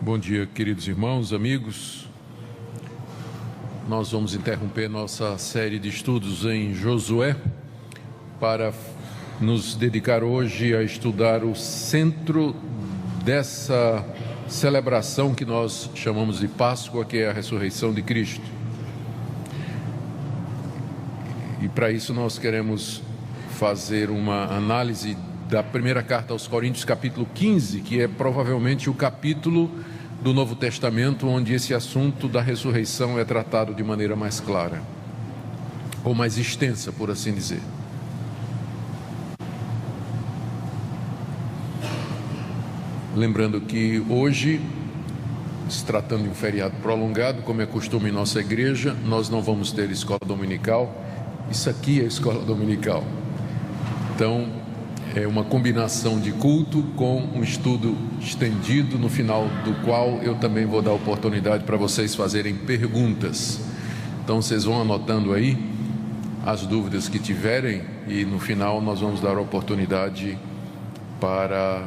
Bom dia, queridos irmãos, amigos. Nós vamos interromper nossa série de estudos em Josué para nos dedicar hoje a estudar o centro dessa celebração que nós chamamos de Páscoa, que é a ressurreição de Cristo. E para isso nós queremos fazer uma análise da primeira carta aos Coríntios, capítulo 15, que é provavelmente o capítulo do Novo Testamento onde esse assunto da ressurreição é tratado de maneira mais clara, ou mais extensa, por assim dizer. Lembrando que hoje, se tratando de um feriado prolongado, como é costume em nossa igreja, nós não vamos ter escola dominical. Isso aqui é escola dominical. Então, é uma combinação de culto com um estudo estendido, no final do qual eu também vou dar oportunidade para vocês fazerem perguntas. Então, vocês vão anotando aí as dúvidas que tiverem e no final nós vamos dar oportunidade para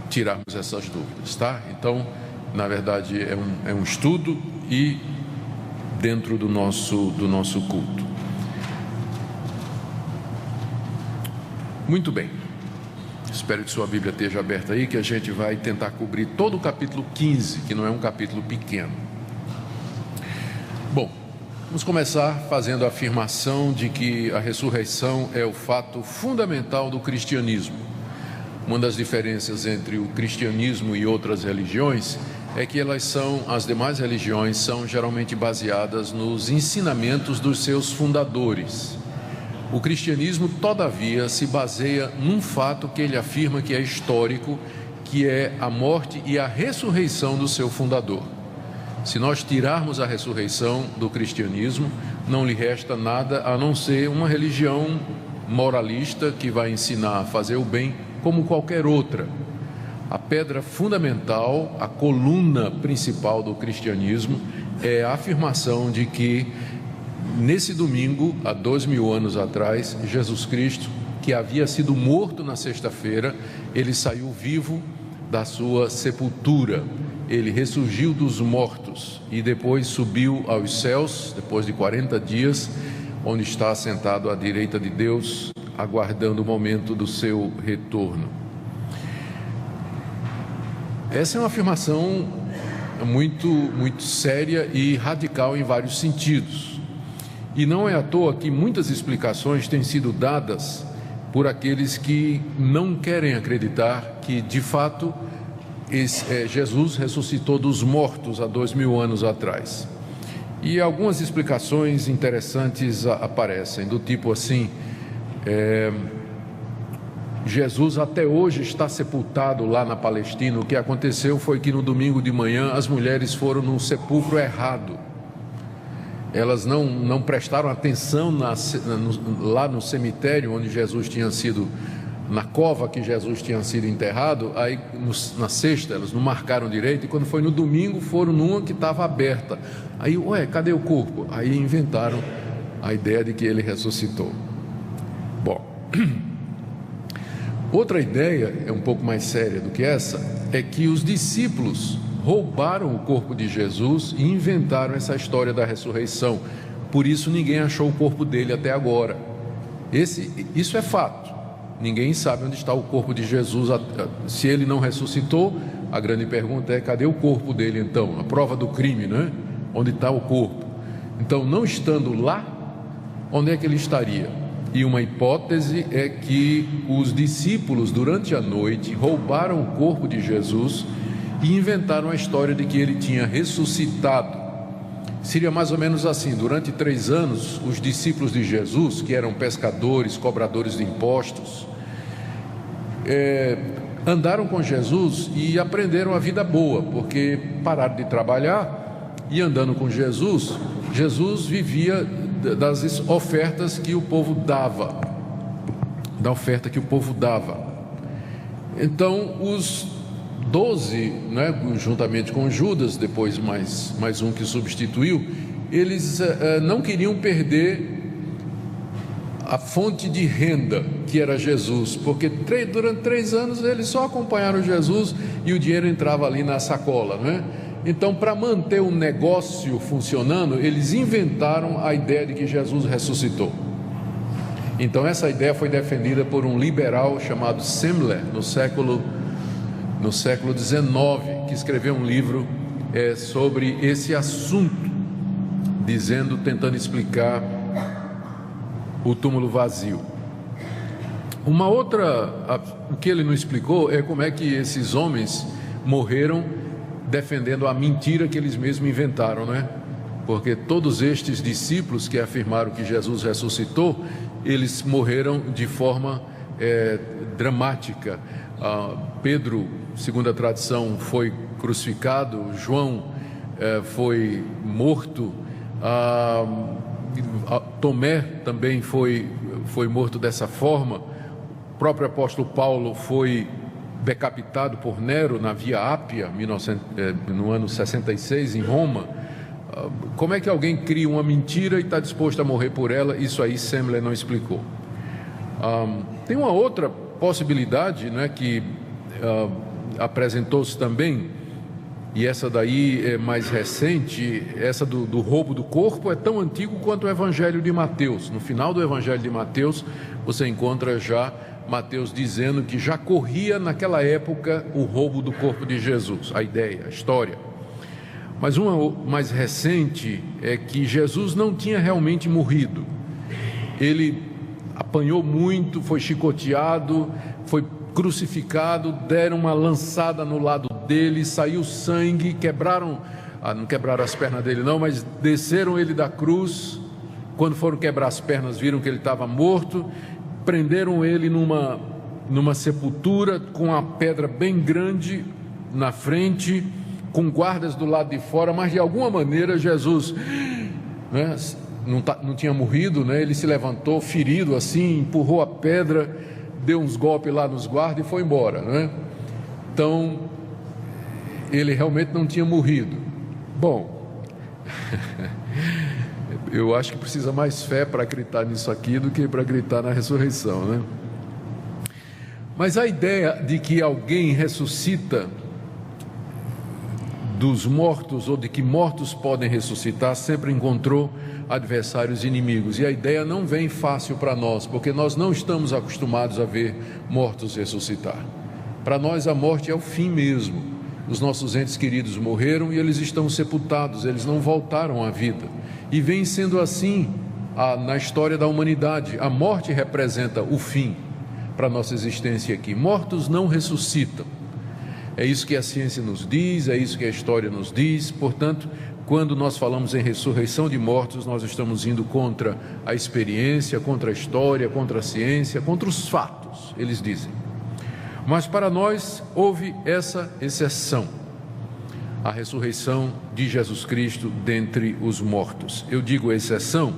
tirarmos essas dúvidas, tá? Então, na verdade, é um estudo e dentro do nosso culto. Muito bem, espero que sua Bíblia esteja aberta aí, que a gente vai tentar cobrir todo o capítulo 15, que não é um capítulo pequeno. Bom, vamos começar fazendo a afirmação de que a ressurreição é o fato fundamental do cristianismo. Uma das diferenças entre o cristianismo e outras religiões é que as demais religiões são geralmente baseadas nos ensinamentos dos seus fundadores. O cristianismo, todavia, se baseia num fato que ele afirma que é histórico, que é a morte e a ressurreição do seu fundador. Se nós tirarmos a ressurreição do cristianismo, não lhe resta nada a não ser uma religião moralista que vai ensinar a fazer o bem como qualquer outra. A pedra fundamental, a coluna principal do cristianismo é a afirmação de que nesse domingo, há 2000 anos atrás, Jesus Cristo, que havia sido morto na sexta-feira, ele saiu vivo da sua sepultura, ele ressurgiu dos mortos e depois subiu aos céus, depois de 40 dias, onde está assentado à direita de Deus, aguardando o momento do seu retorno. Essa é uma afirmação muito séria e radical em vários sentidos. E não é à toa que muitas explicações têm sido dadas por aqueles que não querem acreditar que, de fato, Jesus ressuscitou dos mortos há 2000 anos atrás. E algumas explicações interessantes aparecem, do tipo assim: Jesus até hoje está sepultado lá na Palestina. O que aconteceu foi que no domingo de manhã as mulheres foram no sepulcro errado. Elas não prestaram atenção lá no cemitério onde Jesus tinha sido, na cova que Jesus tinha sido enterrado. Aí na sexta elas não marcaram direito, e quando foi no domingo foram numa que estava aberta. Aí, cadê o corpo? Aí inventaram a ideia de que ele ressuscitou. Bom, outra ideia, é um pouco mais séria do que essa, é que os discípulos roubaram o corpo de Jesus e inventaram essa história da ressurreição. Por isso ninguém achou o corpo dele até agora. Isso é fato. Ninguém sabe onde está o corpo de Jesus. Se ele não ressuscitou, a grande pergunta é: cadê o corpo dele então? A prova do crime, né? Onde está o corpo? Então, não estando lá, onde é que ele estaria? E uma hipótese é que os discípulos, durante a noite, roubaram o corpo de Jesus e inventaram a história de que ele tinha ressuscitado. Seria mais ou menos assim: durante 3 anos, os discípulos de Jesus, que eram pescadores, cobradores de impostos, andaram com Jesus e aprenderam a vida boa, porque pararam de trabalhar e, andando com Jesus, Jesus vivia das ofertas que o povo dava, da oferta que o povo dava. Então, os 12, né, juntamente com Judas, depois mais um que substituiu, eles não queriam perder a fonte de renda, que era Jesus, porque durante 3 anos eles só acompanharam Jesus e o dinheiro entrava ali na sacola, né? Então, para manter o negócio funcionando, eles inventaram a ideia de que Jesus ressuscitou. Então, essa ideia foi defendida por um liberal chamado Semler, no século XIX, que escreveu um livro sobre esse assunto, tentando explicar o túmulo vazio. O que ele não explicou é como é que esses homens morreram defendendo a mentira que eles mesmos inventaram, né? Porque todos estes discípulos que afirmaram que Jesus ressuscitou, eles morreram de forma dramática. Pedro, segundo a tradição, foi crucificado, João foi morto, Tomé também foi morto dessa forma. O próprio apóstolo Paulo foi decapitado por Nero na Via Ápia, no ano 66, em Roma. Como é que alguém cria uma mentira e está disposto a morrer por ela? Isso aí Semler não explicou. Tem uma outra possibilidade, né, que apresentou-se também, e essa daí é mais recente. Essa do roubo do corpo é tão antigo quanto o Evangelho de Mateus. No final do Evangelho de Mateus, você encontra já Mateus dizendo que já corria naquela época o roubo do corpo de Jesus, a ideia, a história. Mas uma mais recente é que Jesus não tinha realmente morrido. Ele apanhou muito, foi chicoteado, foi crucificado, deram uma lançada no lado dele, saiu sangue, não quebraram as pernas dele não, mas desceram ele da cruz. Quando foram quebrar as pernas, viram que ele estava morto, prenderam ele numa sepultura com a pedra bem grande na frente, com guardas do lado de fora, mas de alguma maneira Jesus, né, não tinha morrido, né? Ele se levantou ferido assim, empurrou a pedra, deu uns golpes lá nos guardas e foi embora, né? Então, ele realmente não tinha morrido. Bom, eu acho que precisa mais fé para acreditar nisso aqui do que para acreditar na ressurreição, né? Mas a ideia de que alguém ressuscita dos mortos, ou de que mortos podem ressuscitar, sempre encontrou adversários inimigos. E a ideia não vem fácil para nós, porque nós não estamos acostumados a ver mortos ressuscitar. Para nós a morte é o fim mesmo. Os nossos entes queridos morreram e eles estão sepultados, eles não voltaram à vida. E vem sendo assim na história da humanidade. A morte representa o fim para a nossa existência aqui. Mortos não ressuscitam. É isso que a ciência nos diz, é isso que a história nos diz. Portanto, quando nós falamos em ressurreição de mortos, nós estamos indo contra a experiência, contra a história, contra a ciência, contra os fatos, eles dizem. Mas para nós houve essa exceção, a ressurreição de Jesus Cristo dentre os mortos. Eu digo exceção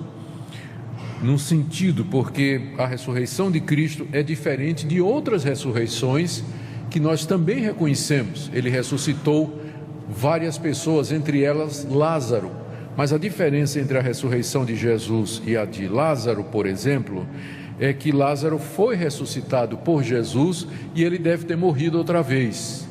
num sentido porque a ressurreição de Cristo é diferente de outras ressurreições que nós também reconhecemos. Ele ressuscitou várias pessoas, entre elas Lázaro. Mas a diferença entre a ressurreição de Jesus e a de Lázaro, por exemplo, é que Lázaro foi ressuscitado por Jesus e ele deve ter morrido outra vez.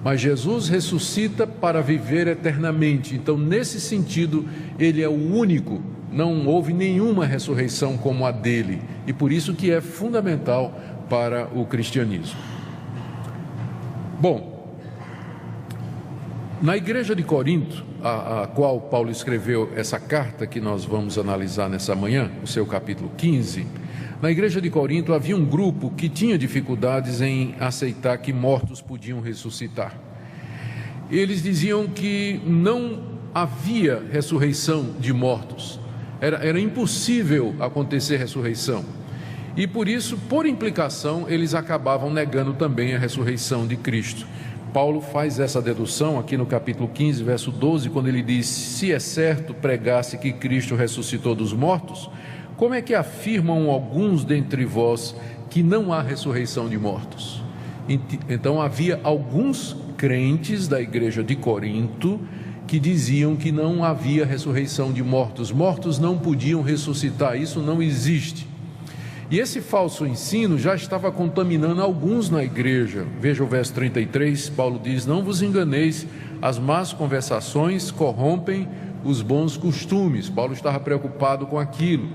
Mas Jesus ressuscita para viver eternamente. Então, nesse sentido, ele é o único. Não houve nenhuma ressurreição como a dele. E por isso que é fundamental para o cristianismo. Bom, na igreja de Corinto, a qual Paulo escreveu essa carta que nós vamos analisar nessa manhã, o seu capítulo 15, na igreja de Corinto havia um grupo que tinha dificuldades em aceitar que mortos podiam ressuscitar. Eles diziam que não havia ressurreição de mortos, era impossível acontecer ressurreição. E por isso, por implicação, eles acabavam negando também a ressurreição de Cristo. Paulo faz essa dedução aqui no capítulo 15, verso 12, quando ele diz: se é certo pregasse que Cristo ressuscitou dos mortos, como é que afirmam alguns dentre vós que não há ressurreição de mortos? Então havia alguns crentes da igreja de Corinto que diziam que não havia ressurreição de mortos. Mortos não podiam ressuscitar, isso não existe. E esse falso ensino já estava contaminando alguns na igreja. Veja o verso 33, Paulo diz: não vos enganeis, as más conversações corrompem os bons costumes. Paulo estava preocupado com aquilo.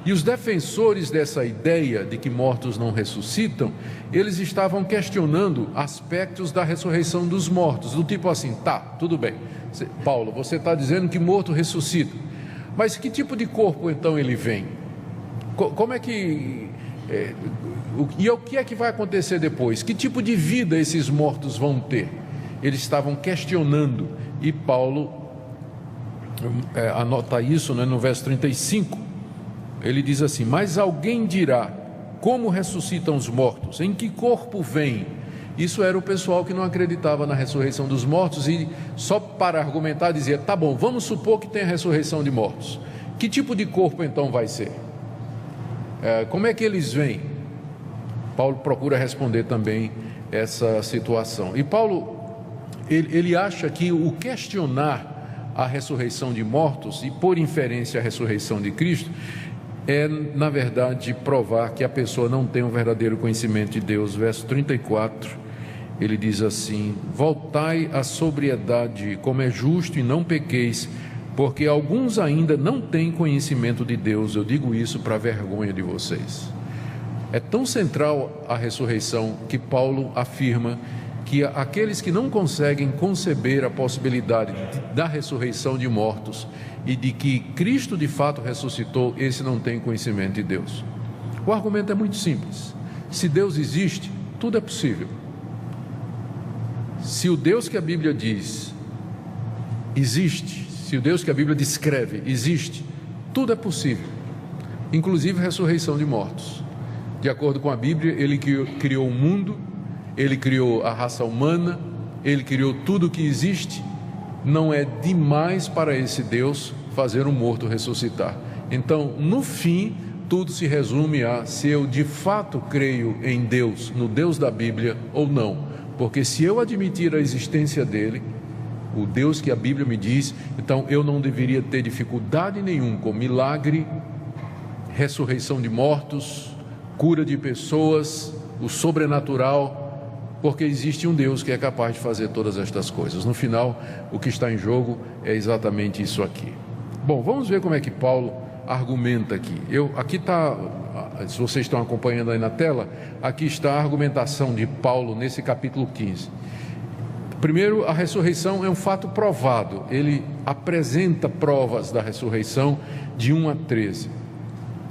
E os defensores dessa ideia de que mortos não ressuscitam, eles estavam questionando aspectos da ressurreição dos mortos, do tipo assim: tá, tudo bem, Paulo, você está dizendo que morto ressuscita, mas que tipo de corpo então ele vem? Como é que... e o que é que vai acontecer depois? Que tipo de vida esses mortos vão ter? Eles estavam questionando, e Paulo anota isso, né, no verso 35, ele diz assim: mas alguém dirá, como ressuscitam os mortos? Em que corpo vem? Isso era o pessoal que não acreditava na ressurreição dos mortos, e só para argumentar dizia: tá bom, vamos supor que tem a ressurreição de mortos, que tipo de corpo então vai ser? Como é que eles vêm? Paulo procura responder também essa situação. E Paulo, ele acha que o questionar a ressurreição de mortos, e por inferência a ressurreição de Cristo, é na verdade provar que a pessoa não tem um verdadeiro conhecimento de Deus. Verso 34, ele diz assim: voltai à sobriedade, como é justo, e não pequeis, porque alguns ainda não têm conhecimento de Deus. Eu digo isso para a vergonha de vocês. É tão central a ressurreição que Paulo afirma que aqueles que não conseguem conceber a possibilidade da ressurreição de mortos e de que Cristo de fato ressuscitou, esse não tem conhecimento de Deus. O argumento é muito simples: se Deus existe, tudo é possível. Se o Deus que a Bíblia diz existe, se o Deus que a Bíblia descreve existe, tudo é possível, inclusive a ressurreição de mortos. De acordo com a Bíblia, Ele criou o mundo, Ele criou a raça humana, Ele criou tudo o que existe. Não é demais para esse Deus fazer um morto ressuscitar. Então, no fim, tudo se resume a se eu de fato creio em Deus, no Deus da Bíblia, ou não. Porque se eu admitir a existência dele, o Deus que a Bíblia me diz, então eu não deveria ter dificuldade nenhuma com milagre, ressurreição de mortos, cura de pessoas, o sobrenatural, porque existe um Deus que é capaz de fazer todas estas coisas. No final, o que está em jogo é exatamente isso aqui. Bom, vamos ver como é que Paulo argumenta aqui. Aqui está, se vocês estão acompanhando aí na tela, aqui está a argumentação de Paulo nesse capítulo 15. Primeiro, a ressurreição é um fato provado. Ele apresenta provas da ressurreição de 1 a 13.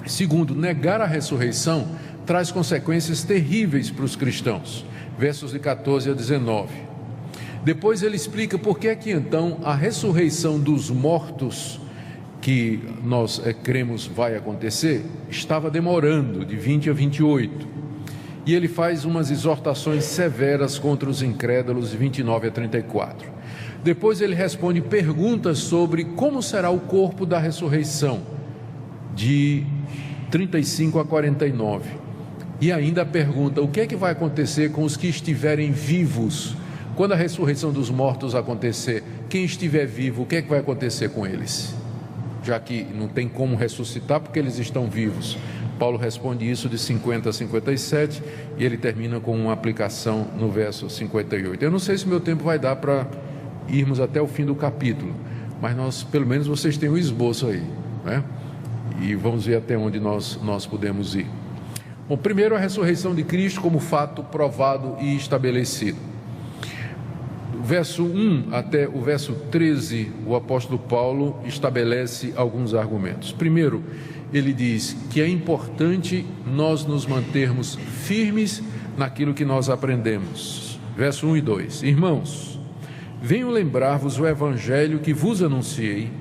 Segundo, negar a ressurreição traz consequências terríveis para os cristãos. Versos de 14 a 19. Depois ele explica por que é que então a ressurreição dos mortos que nós cremos vai acontecer estava demorando, de 20 a 28. E ele faz umas exortações severas contra os incrédulos, de 29 a 34. Depois ele responde perguntas sobre como será o corpo da ressurreição, de 35 a 49. E ainda pergunta o que é que vai acontecer com os que estiverem vivos. Quando a ressurreição dos mortos acontecer, quem estiver vivo, o que é que vai acontecer com eles? Já que não tem como ressuscitar porque eles estão vivos. Paulo responde isso de 50 a 57 e ele termina com uma aplicação no verso 58. Eu não sei se meu tempo vai dar para irmos até o fim do capítulo, mas pelo menos vocês têm um esboço aí, né? E vamos ver até onde nós podemos ir. Bom, primeiro, a ressurreição de Cristo como fato provado e estabelecido. Do verso 1 até o verso 13, o apóstolo Paulo estabelece alguns argumentos. Primeiro, ele diz que é importante nós nos mantermos firmes naquilo que nós aprendemos. Verso 1 e 2. Irmãos, venho lembrar-vos o evangelho que vos anunciei,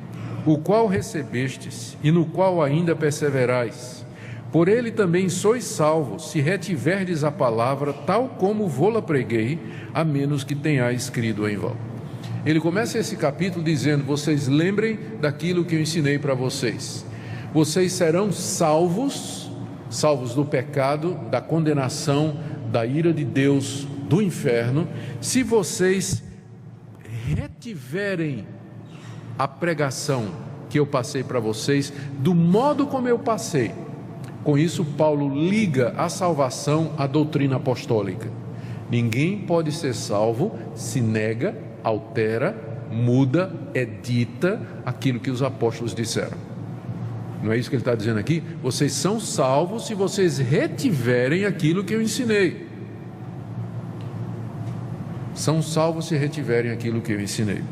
o qual recebestes e no qual ainda perseverais. Por ele também sois salvos, se retiverdes a palavra tal como vô-la preguei, a menos que tenhais crido em vão. Ele começa esse capítulo dizendo: vocês lembrem daquilo que eu ensinei para vocês. Vocês serão salvos do pecado, da condenação, da ira de Deus, do inferno, se vocês retiverem a pregação que eu passei para vocês, do modo como eu passei. Com isso, Paulo liga a salvação à doutrina apostólica. Ninguém pode ser salvo se nega, altera, muda, edita aquilo que os apóstolos disseram. Não é isso que ele está dizendo aqui? Vocês são salvos se vocês retiverem aquilo que eu ensinei. São salvos se retiverem aquilo que eu ensinei.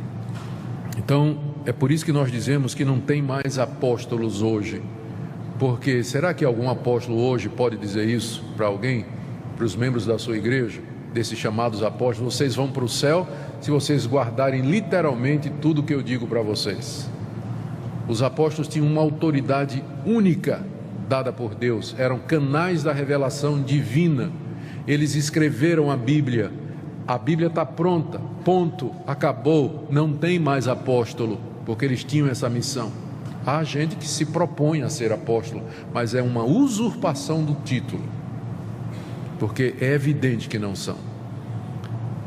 Então, é por isso que nós dizemos que não tem mais apóstolos hoje. Porque será que algum apóstolo hoje pode dizer isso para alguém, para os membros da sua igreja, desses chamados apóstolos? Vocês vão para o céu se vocês guardarem literalmente tudo que eu digo para vocês. Os apóstolos tinham uma autoridade única dada por Deus, eram canais da revelação divina. Eles escreveram a Bíblia está pronta, ponto, acabou, não tem mais apóstolo, porque eles tinham essa missão. Há gente que se propõe a ser apóstolo, mas é uma usurpação do título, porque é evidente que não são.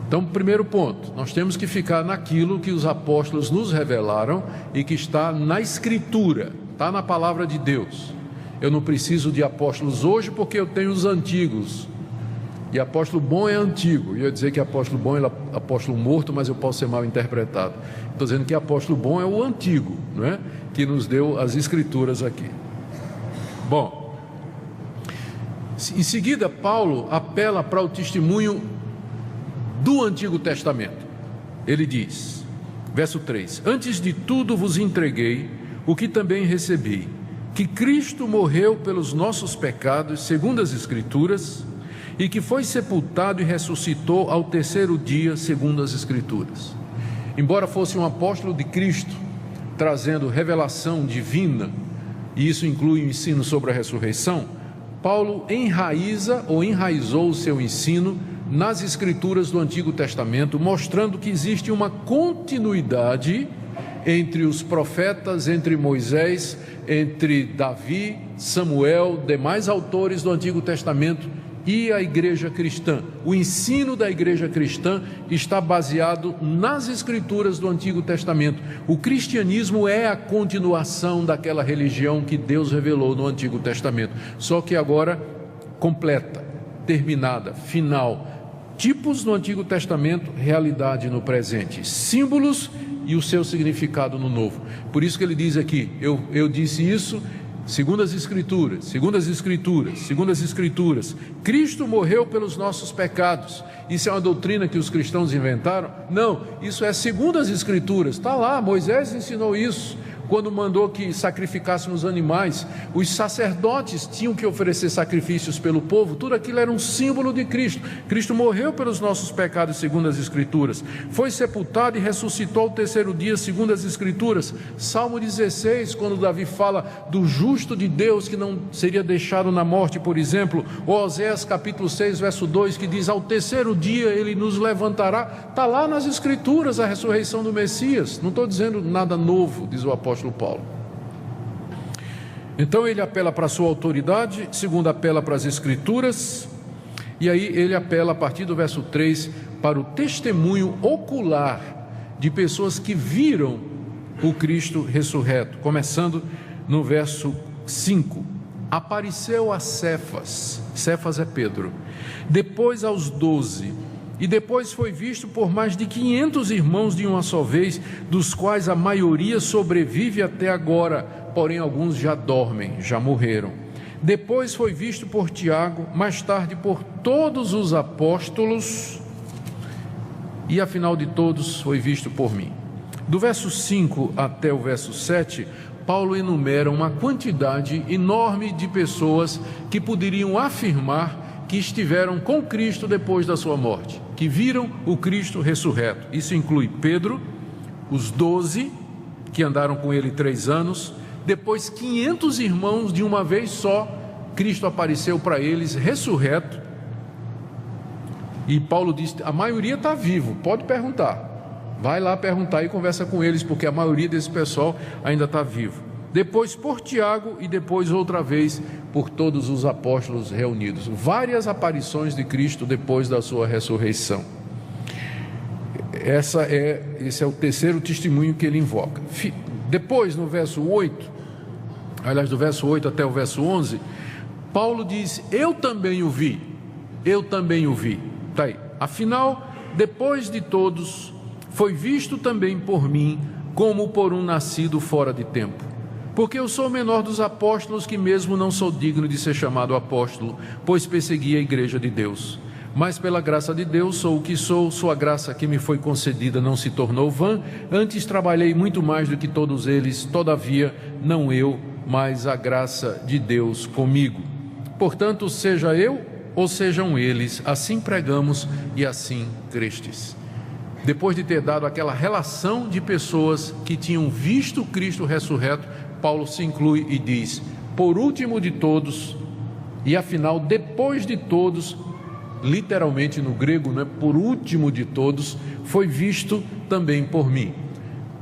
Então, primeiro ponto, nós temos que ficar naquilo que os apóstolos nos revelaram e que está na Escritura, está na palavra de Deus. Eu não preciso de apóstolos hoje porque eu tenho os antigos. E apóstolo bom é antigo. Eu ia dizer que apóstolo bom é apóstolo morto, mas eu posso ser mal interpretado. Estou dizendo que apóstolo bom é o antigo, não é? Que nos deu as escrituras aqui. Bom, em seguida Paulo apela para o testemunho do Antigo Testamento. Ele diz, verso 3: Antes de tudo vos entreguei o que também recebi, que Cristo morreu pelos nossos pecados, segundo as Escrituras, e que foi sepultado e ressuscitou ao terceiro dia, segundo as Escrituras. Embora fosse um apóstolo de Cristo, trazendo revelação divina, e isso inclui o ensino sobre a ressurreição, Paulo enraizou o seu ensino nas Escrituras do Antigo Testamento, mostrando que existe uma continuidade entre os profetas, entre Moisés, entre Davi, Samuel, demais autores do Antigo Testamento e a igreja cristã. O ensino da igreja cristã está baseado nas Escrituras do Antigo Testamento. O cristianismo é a continuação daquela religião que Deus revelou no Antigo Testamento, só que agora completa, terminada, final. Tipos no Antigo Testamento, realidade no presente, símbolos e o seu significado no Novo. Por isso que ele diz aqui, eu disse isso segundo as Escrituras, segundo as Escrituras, segundo as Escrituras. Cristo morreu pelos nossos pecados. Isso é uma doutrina que os cristãos inventaram? Não, isso é segundo as Escrituras. Está lá, Moisés ensinou isso. Quando mandou que sacrificássemos animais, os sacerdotes tinham que oferecer sacrifícios pelo povo, tudo aquilo era um símbolo de Cristo. Cristo morreu pelos nossos pecados, segundo as Escrituras, foi sepultado e ressuscitou ao terceiro dia, segundo as Escrituras. Salmo 16, quando Davi fala do justo de Deus que não seria deixado na morte, por exemplo, ou Oséias capítulo 6, verso 2, que diz, ao terceiro dia ele nos levantará. Está lá nas Escrituras a ressurreição do Messias. Não estou dizendo nada novo, diz o apóstolo Paulo. Então ele apela para a sua autoridade, segundo apela para as Escrituras, e aí ele apela a partir do verso 3 para o testemunho ocular de pessoas que viram o Cristo ressurreto, começando no verso 5. Apareceu a Cefas, Cefas é Pedro, depois aos 12, e depois foi visto por mais de 500 irmãos de uma só vez, dos quais a maioria sobrevive até agora, porém alguns já dormem, já morreram. Depois foi visto por Tiago, mais tarde por todos os apóstolos, e afinal de todos foi visto por mim. Do verso 5 até o verso 7, Paulo enumera uma quantidade enorme de pessoas que poderiam afirmar que estiveram com Cristo depois da sua morte, que viram o Cristo ressurreto. Isso inclui Pedro, os 12 que andaram com ele 3 anos, depois 500 irmãos de uma vez só, Cristo apareceu para eles ressurreto, e Paulo diz, a maioria está vivo, pode perguntar, vai lá perguntar e conversa com eles, porque a maioria desse pessoal ainda está vivo. Depois por Tiago e depois outra vez por todos os apóstolos reunidos. Várias aparições de Cristo depois da sua ressurreição. Esse é o terceiro testemunho que ele invoca. Depois, no verso 8, aliás, do verso 8 até o verso 11, Paulo diz: eu também o vi, eu também o vi. Está aí. Afinal, depois de todos, foi visto também por mim, como por um nascido fora de tempo. Porque eu sou o menor dos apóstolos, que mesmo não sou digno de ser chamado apóstolo, pois persegui a igreja de Deus. Mas pela graça de Deus sou o que sou, sua graça que me foi concedida não se tornou vã. Antes trabalhei muito mais do que todos eles, todavia não eu, mas a graça de Deus comigo. Portanto, seja eu ou sejam eles, assim pregamos e assim crestes. Depois de ter dado aquela relação de pessoas que tinham visto Cristo ressurreto, Paulo se inclui e diz: por último de todos, e afinal depois de todos, literalmente no grego, não é? Por último de todos, foi visto também por mim.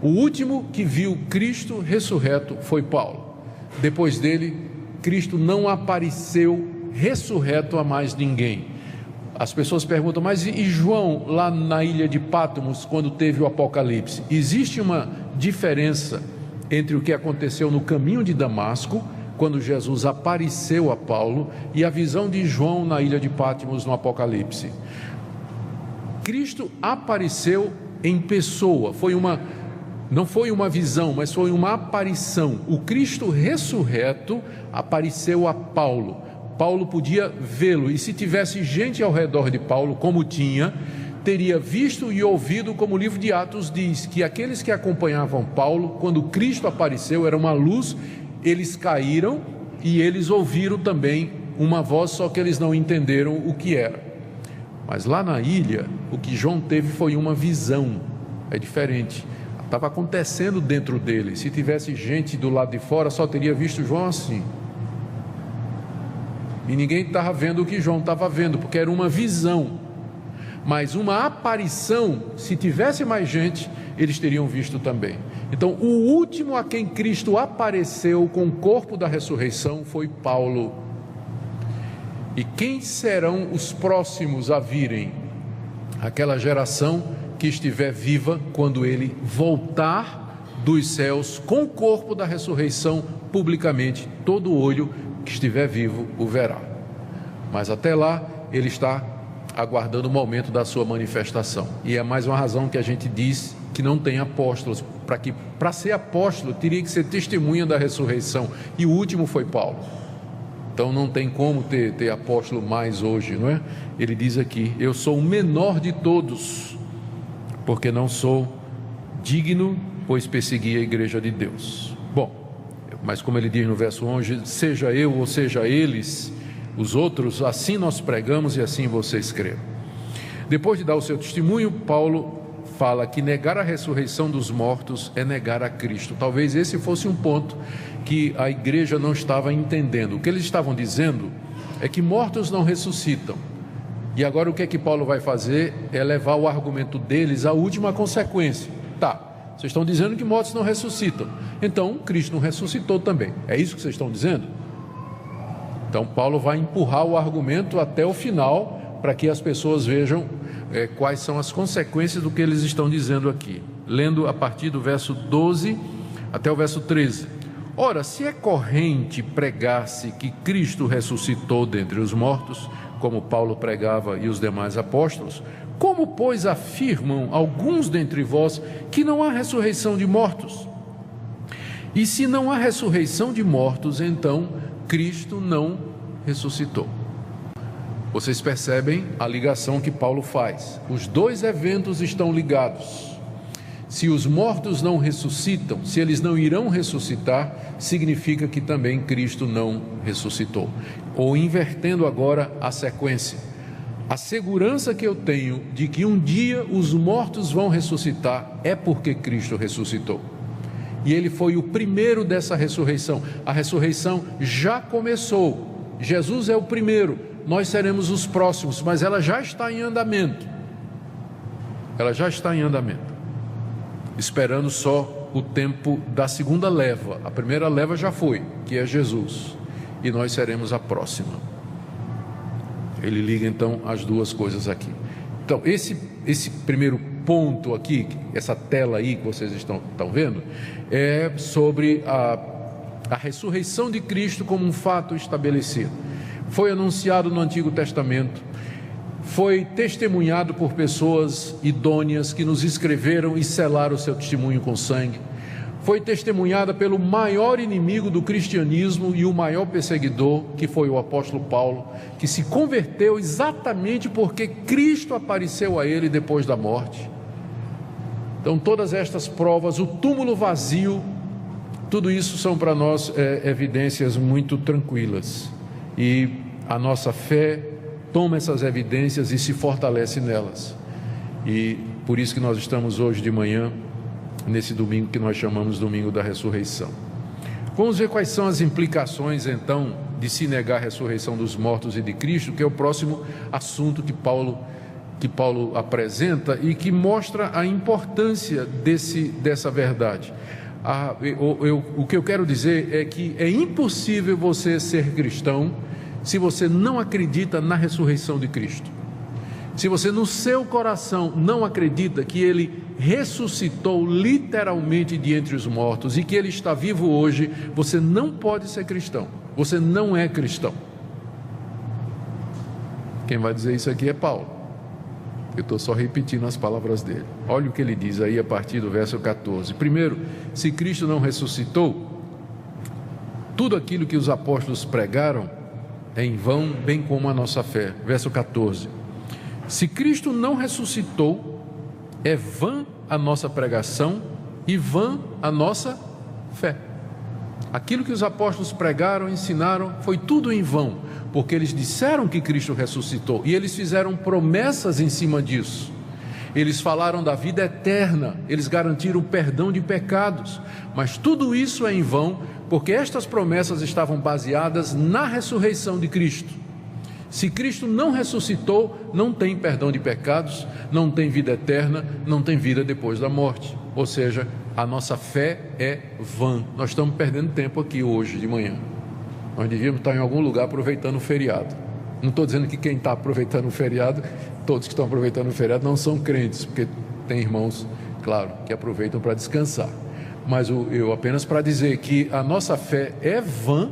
O último que viu Cristo ressurreto foi Paulo. Depois dele, Cristo não apareceu ressurreto a mais ninguém. As pessoas perguntam: mas e João lá na ilha de Patmos, quando teve o Apocalipse? Existe uma diferença entre o que aconteceu no caminho de Damasco, quando Jesus apareceu a Paulo, e a visão de João na ilha de Patmos no Apocalipse. Cristo apareceu em pessoa, não foi uma visão, mas foi uma aparição. O Cristo ressurreto apareceu a Paulo. Paulo podia vê-lo, e se tivesse gente ao redor de Paulo, como tinha, teria visto e ouvido, como o livro de Atos diz, que aqueles que acompanhavam Paulo, quando Cristo apareceu, era uma luz, eles caíram e eles ouviram também uma voz, só que eles não entenderam o que era. Mas lá na ilha, o que João teve foi uma visão, é diferente. Estava acontecendo dentro dele. Se tivesse gente do lado de fora, só teria visto João assim. E ninguém estava vendo o que João estava vendo, porque era uma visão. Mas uma aparição, se tivesse mais gente, eles teriam visto também. Então, o último a quem Cristo apareceu com o corpo da ressurreição foi Paulo. E quem serão os próximos a virem? Aquela geração que estiver viva quando ele voltar dos céus com o corpo da ressurreição publicamente. Todo olho que estiver vivo o verá. Mas até lá ele está aguardando o momento da sua manifestação. E é mais uma razão que a gente diz que não tem apóstolos, para ser apóstolo teria que ser testemunha da ressurreição, e o último foi Paulo. Então não tem como ter apóstolo mais hoje, não é? Ele diz aqui: eu sou o menor de todos, porque não sou digno, pois persegui a igreja de Deus. Bom, mas como ele diz no verso 11, seja eu ou seja eles, os outros, assim nós pregamos e assim vocês creram. Depois de dar o seu testemunho, Paulo fala que negar a ressurreição dos mortos é negar a Cristo. Talvez esse fosse um ponto que a igreja não estava entendendo. O que eles estavam dizendo é que mortos não ressuscitam. E agora o que é que Paulo vai fazer? É levar o argumento deles à última consequência. Tá, vocês estão dizendo que mortos não ressuscitam, então Cristo não ressuscitou também. É isso que vocês estão dizendo? Então Paulo vai empurrar o argumento até o final, para que as pessoas vejam quais são as consequências do que eles estão dizendo aqui. Lendo a partir do verso 12 até o verso 13. Ora, se é corrente pregar-se que Cristo ressuscitou dentre os mortos, como Paulo pregava e os demais apóstolos, como, pois, afirmam alguns dentre vós que não há ressurreição de mortos? E se não há ressurreição de mortos, então Cristo não ressuscitou. Vocês percebem a ligação que Paulo faz. Os dois eventos estão ligados. Se os mortos não ressuscitam, se eles não irão ressuscitar, significa que também Cristo não ressuscitou. Ou invertendo agora a sequência, a segurança que eu tenho de que um dia os mortos vão ressuscitar é porque Cristo ressuscitou. E ele foi o primeiro dessa ressurreição. A ressurreição já começou. Jesus é o primeiro. Nós seremos os próximos, mas ela já está em andamento. Ela já está em andamento. Esperando só o tempo da segunda leva. A primeira leva já foi, que é Jesus. E nós seremos a próxima. Ele liga então as duas coisas aqui. Então, esse primeiro ponto aqui, essa tela aí que vocês estão vendo, é sobre a ressurreição de Cristo como um fato estabelecido. foi anunciado no Antigo Testamento, foi testemunhado por pessoas idôneas que nos escreveram e selaram o seu testemunho com sangue, foi testemunhada pelo maior inimigo do cristianismo e o maior perseguidor, que foi o apóstolo Paulo, que se converteu exatamente porque Cristo apareceu a ele depois da morte. Então, todas estas provas, o túmulo vazio, tudo isso são para nós evidências muito tranquilas, e a nossa fé toma essas evidências e se fortalece nelas, e por isso que nós estamos hoje de manhã nesse domingo que nós chamamos Domingo da Ressurreição. Vamos ver quais são as implicações então de se negar a ressurreição dos mortos e de Cristo, que é o próximo assunto que Paulo apresenta e que mostra a importância dessa verdade. O que eu quero dizer é que é impossível você ser cristão se você não acredita na ressurreição de Cristo. Se você no seu coração não acredita que Ele ressuscitou literalmente de entre os mortos e que Ele está vivo hoje, você não pode ser cristão, você não é cristão. Quem vai dizer isso aqui é Paulo. Eu estou só repetindo as palavras dele. Olha o que ele diz aí a partir do verso 14. Primeiro, se Cristo não ressuscitou, tudo aquilo que os apóstolos pregaram é em vão, bem como a nossa fé. Verso 14. Se Cristo não ressuscitou, é vã a nossa pregação e vã a nossa fé. Aquilo que os apóstolos pregaram, ensinaram, foi tudo em vão, porque eles disseram que Cristo ressuscitou e eles fizeram promessas em cima disso. Eles falaram da vida eterna, eles garantiram o perdão de pecados, mas tudo isso é em vão, porque estas promessas estavam baseadas na ressurreição de Cristo. Se Cristo não ressuscitou, não tem perdão de pecados, não tem vida eterna, não tem vida depois da morte. Ou seja, a nossa fé é vã. Nós estamos perdendo tempo aqui hoje de manhã. Nós devíamos estar em algum lugar aproveitando o feriado. Não estou dizendo que quem está aproveitando o feriado, todos que estão aproveitando o feriado não são crentes, porque tem irmãos, claro, que aproveitam para descansar. Mas eu apenas para dizer que a nossa fé é vã,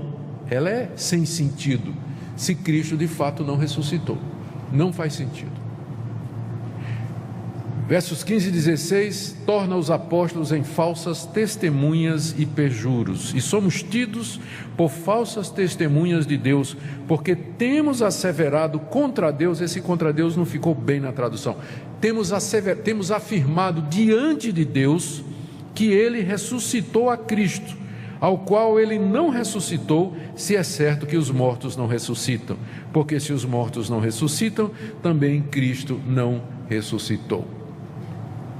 ela é sem sentido, se Cristo de fato não ressuscitou. Não faz sentido. Versos 15 e 16, torna os apóstolos em falsas testemunhas e perjuros, e somos tidos por falsas testemunhas de Deus, porque temos asseverado contra Deus. Esse contra Deus não ficou bem na tradução. Temos afirmado diante de Deus que Ele ressuscitou a Cristo, ao qual Ele não ressuscitou, se é certo que os mortos não ressuscitam, porque se os mortos não ressuscitam, também Cristo não ressuscitou.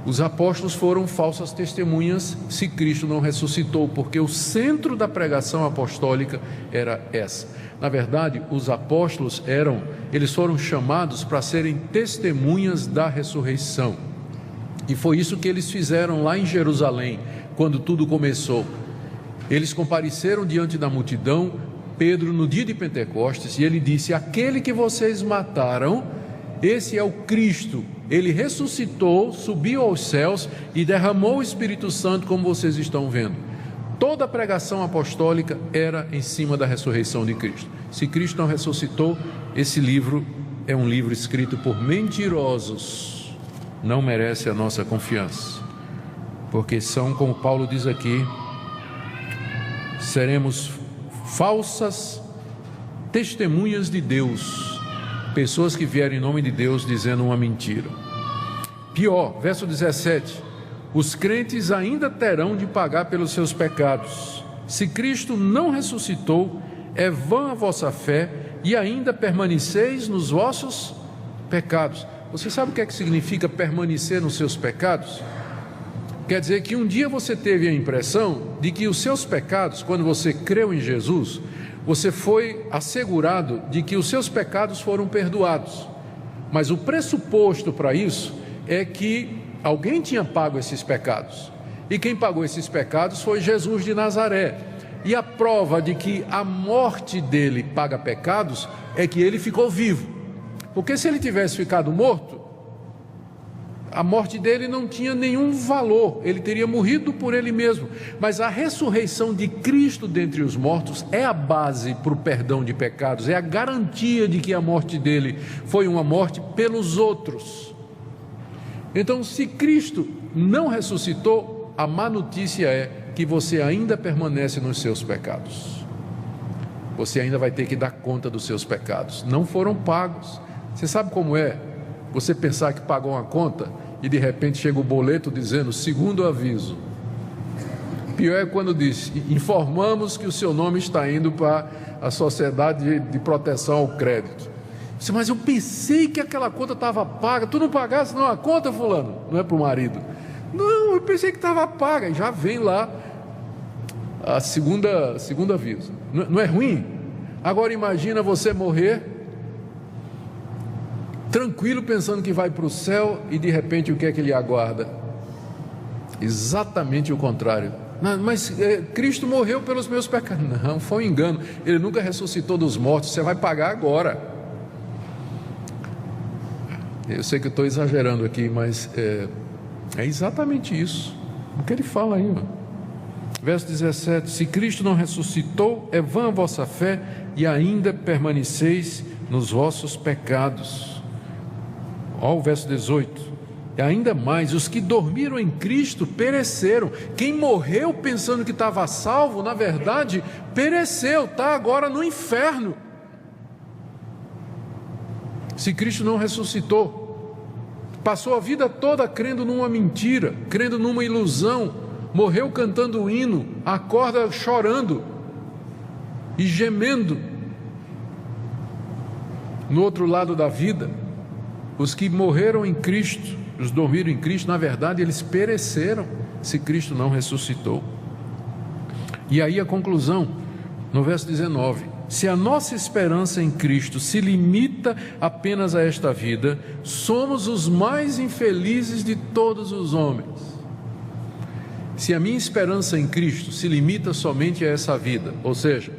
Os apóstolos foram falsas testemunhas se Cristo não ressuscitou, porque o centro da pregação apostólica era essa. Na verdade, os apóstolos eles foram chamados para serem testemunhas da ressurreição, e foi isso que eles fizeram lá em Jerusalém, quando tudo começou. Eles compareceram diante da multidão, Pedro, no dia de Pentecostes, e ele disse: aquele que vocês mataram, esse é o Cristo. Ele ressuscitou, subiu aos céus e derramou o Espírito Santo, como vocês estão vendo. Toda a pregação apostólica era em cima da ressurreição de Cristo. Se Cristo não ressuscitou, esse livro é um livro escrito por mentirosos, não merece a nossa confiança, porque são, como Paulo diz aqui, seremos falsas testemunhas de Deus, pessoas que vieram em nome de Deus dizendo uma mentira. Pior, verso 17, os crentes ainda terão de pagar pelos seus pecados. Se Cristo não ressuscitou, é vã a vossa fé e ainda permaneceis nos vossos pecados. Você sabe o que é que significa permanecer nos seus pecados? Quer dizer que um dia você teve a impressão de que os seus pecados, quando você creu em Jesus, você foi assegurado de que os seus pecados foram perdoados. Mas o pressuposto para isso é que alguém tinha pago esses pecados. E quem pagou esses pecados foi Jesus de Nazaré. E a prova de que a morte dele paga pecados é que ele ficou vivo. Porque se ele tivesse ficado morto, A morte dele não tinha nenhum valor, ele teria morrido por ele mesmo. Mas a ressurreição de Cristo dentre os mortos é a base para o perdão de pecados, é a garantia de que a morte dele foi uma morte pelos outros. Então, se Cristo não ressuscitou, a má notícia é que você ainda permanece nos seus pecados. Você ainda vai ter que dar conta dos seus pecados. Não foram pagos. Você sabe como é? Você pensar que pagou uma conta e de repente chega o boleto dizendo segundo aviso. Pior é quando diz: informamos que o seu nome está indo para a Sociedade de Proteção ao Crédito. Você, mas eu pensei que aquela conta estava paga. Tu não pagasse não a conta, fulano? Não é para o marido. Não, eu pensei que estava paga. E já vem lá a segunda aviso. Não é ruim? Agora imagina você morrer tranquilo, pensando que vai para o céu, e de repente o que é que lhe aguarda? Exatamente o contrário. Mas Cristo morreu pelos meus pecados. Não, foi um engano. Ele nunca ressuscitou dos mortos. Você vai pagar agora. Eu sei que eu estou exagerando aqui, mas é exatamente isso o que ele fala aí, verso 17: se Cristo não ressuscitou, é vã a vossa fé e ainda permaneceis nos vossos pecados. Olha o verso 18: e ainda mais, os que dormiram em Cristo pereceram. Quem morreu pensando que estava salvo, na verdade pereceu, está agora no inferno. Se Cristo não ressuscitou, passou a vida toda crendo numa mentira, crendo numa ilusão, morreu cantando o hino, acorda chorando e gemendo no outro lado da vida. Os que morreram em Cristo, os dormiram em Cristo, na verdade eles pereceram se Cristo não ressuscitou. E aí a conclusão, no verso 19: se a nossa esperança em Cristo se limita apenas a esta vida, somos os mais infelizes de todos os homens. Se a minha esperança em Cristo se limita somente a essa vida, ou seja,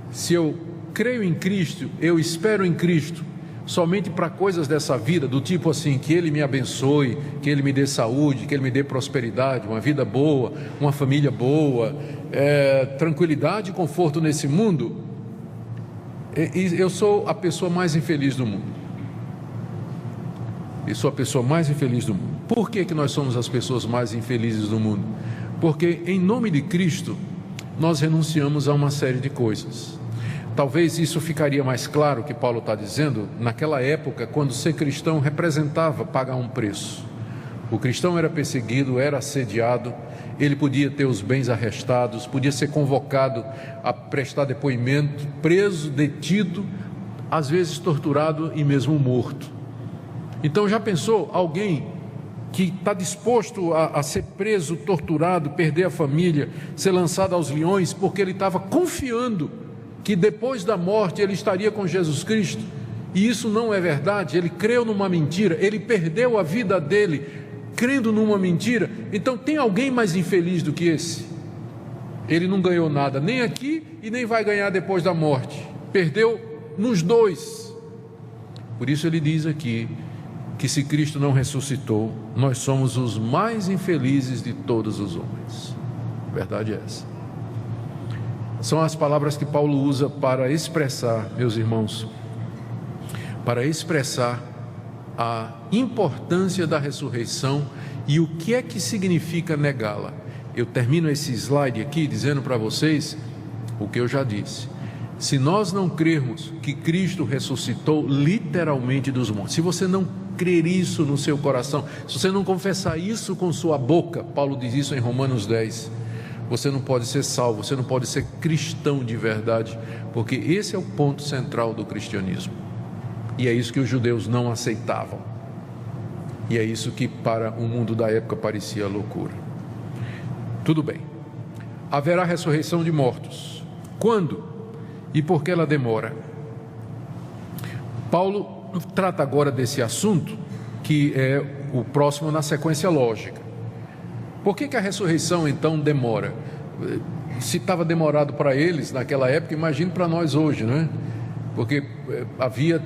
se eu creio em Cristo, eu espero em Cristo somente para coisas dessa vida, do tipo assim, que Ele me abençoe, que Ele me dê saúde, que Ele me dê prosperidade, uma vida boa, uma família boa, tranquilidade e conforto nesse mundo, eu sou a pessoa mais infeliz do mundo. Eu sou a pessoa mais infeliz do mundo. Por que nós somos as pessoas mais infelizes do mundo? Porque em nome de Cristo nós renunciamos a uma série de coisas. Talvez isso ficaria mais claro que Paulo está dizendo naquela época, quando ser cristão representava pagar um preço. O cristão era perseguido, era assediado, ele podia ter os bens arrestados, podia ser convocado a prestar depoimento, preso, detido, às vezes torturado e mesmo morto. Então já pensou alguém que está disposto a ser preso, torturado, perder a família, ser lançado aos leões, porque ele estava confiando que depois da morte ele estaria com Jesus Cristo? E isso não é verdade. Ele creu numa mentira, ele perdeu a vida dele crendo numa mentira. Então tem alguém mais infeliz do que esse? Ele não ganhou nada, nem aqui e nem vai ganhar depois da morte. Perdeu nos dois. Por isso ele diz aqui que se Cristo não ressuscitou, nós somos os mais infelizes de todos os homens. A verdade é essa. São as palavras que Paulo usa para expressar, meus irmãos, para expressar a importância da ressurreição e o que é que significa negá-la. Eu termino esse slide aqui dizendo para vocês o que eu já disse. Se nós não crermos que Cristo ressuscitou literalmente dos mortos, se você não crer isso no seu coração, se você não confessar isso com sua boca, Paulo diz isso em Romanos 10, você não pode ser salvo, você não pode ser cristão de verdade, porque esse é o ponto central do cristianismo. E é isso que os judeus não aceitavam. E é isso que para o mundo da época parecia loucura. Tudo bem. Haverá ressurreição de mortos. Quando? E por que ela demora? Paulo trata agora desse assunto, que é o próximo na sequência lógica. Por que a ressurreição então demora? Se estava demorado para eles naquela época, imagine para nós hoje, não é? Porque havia,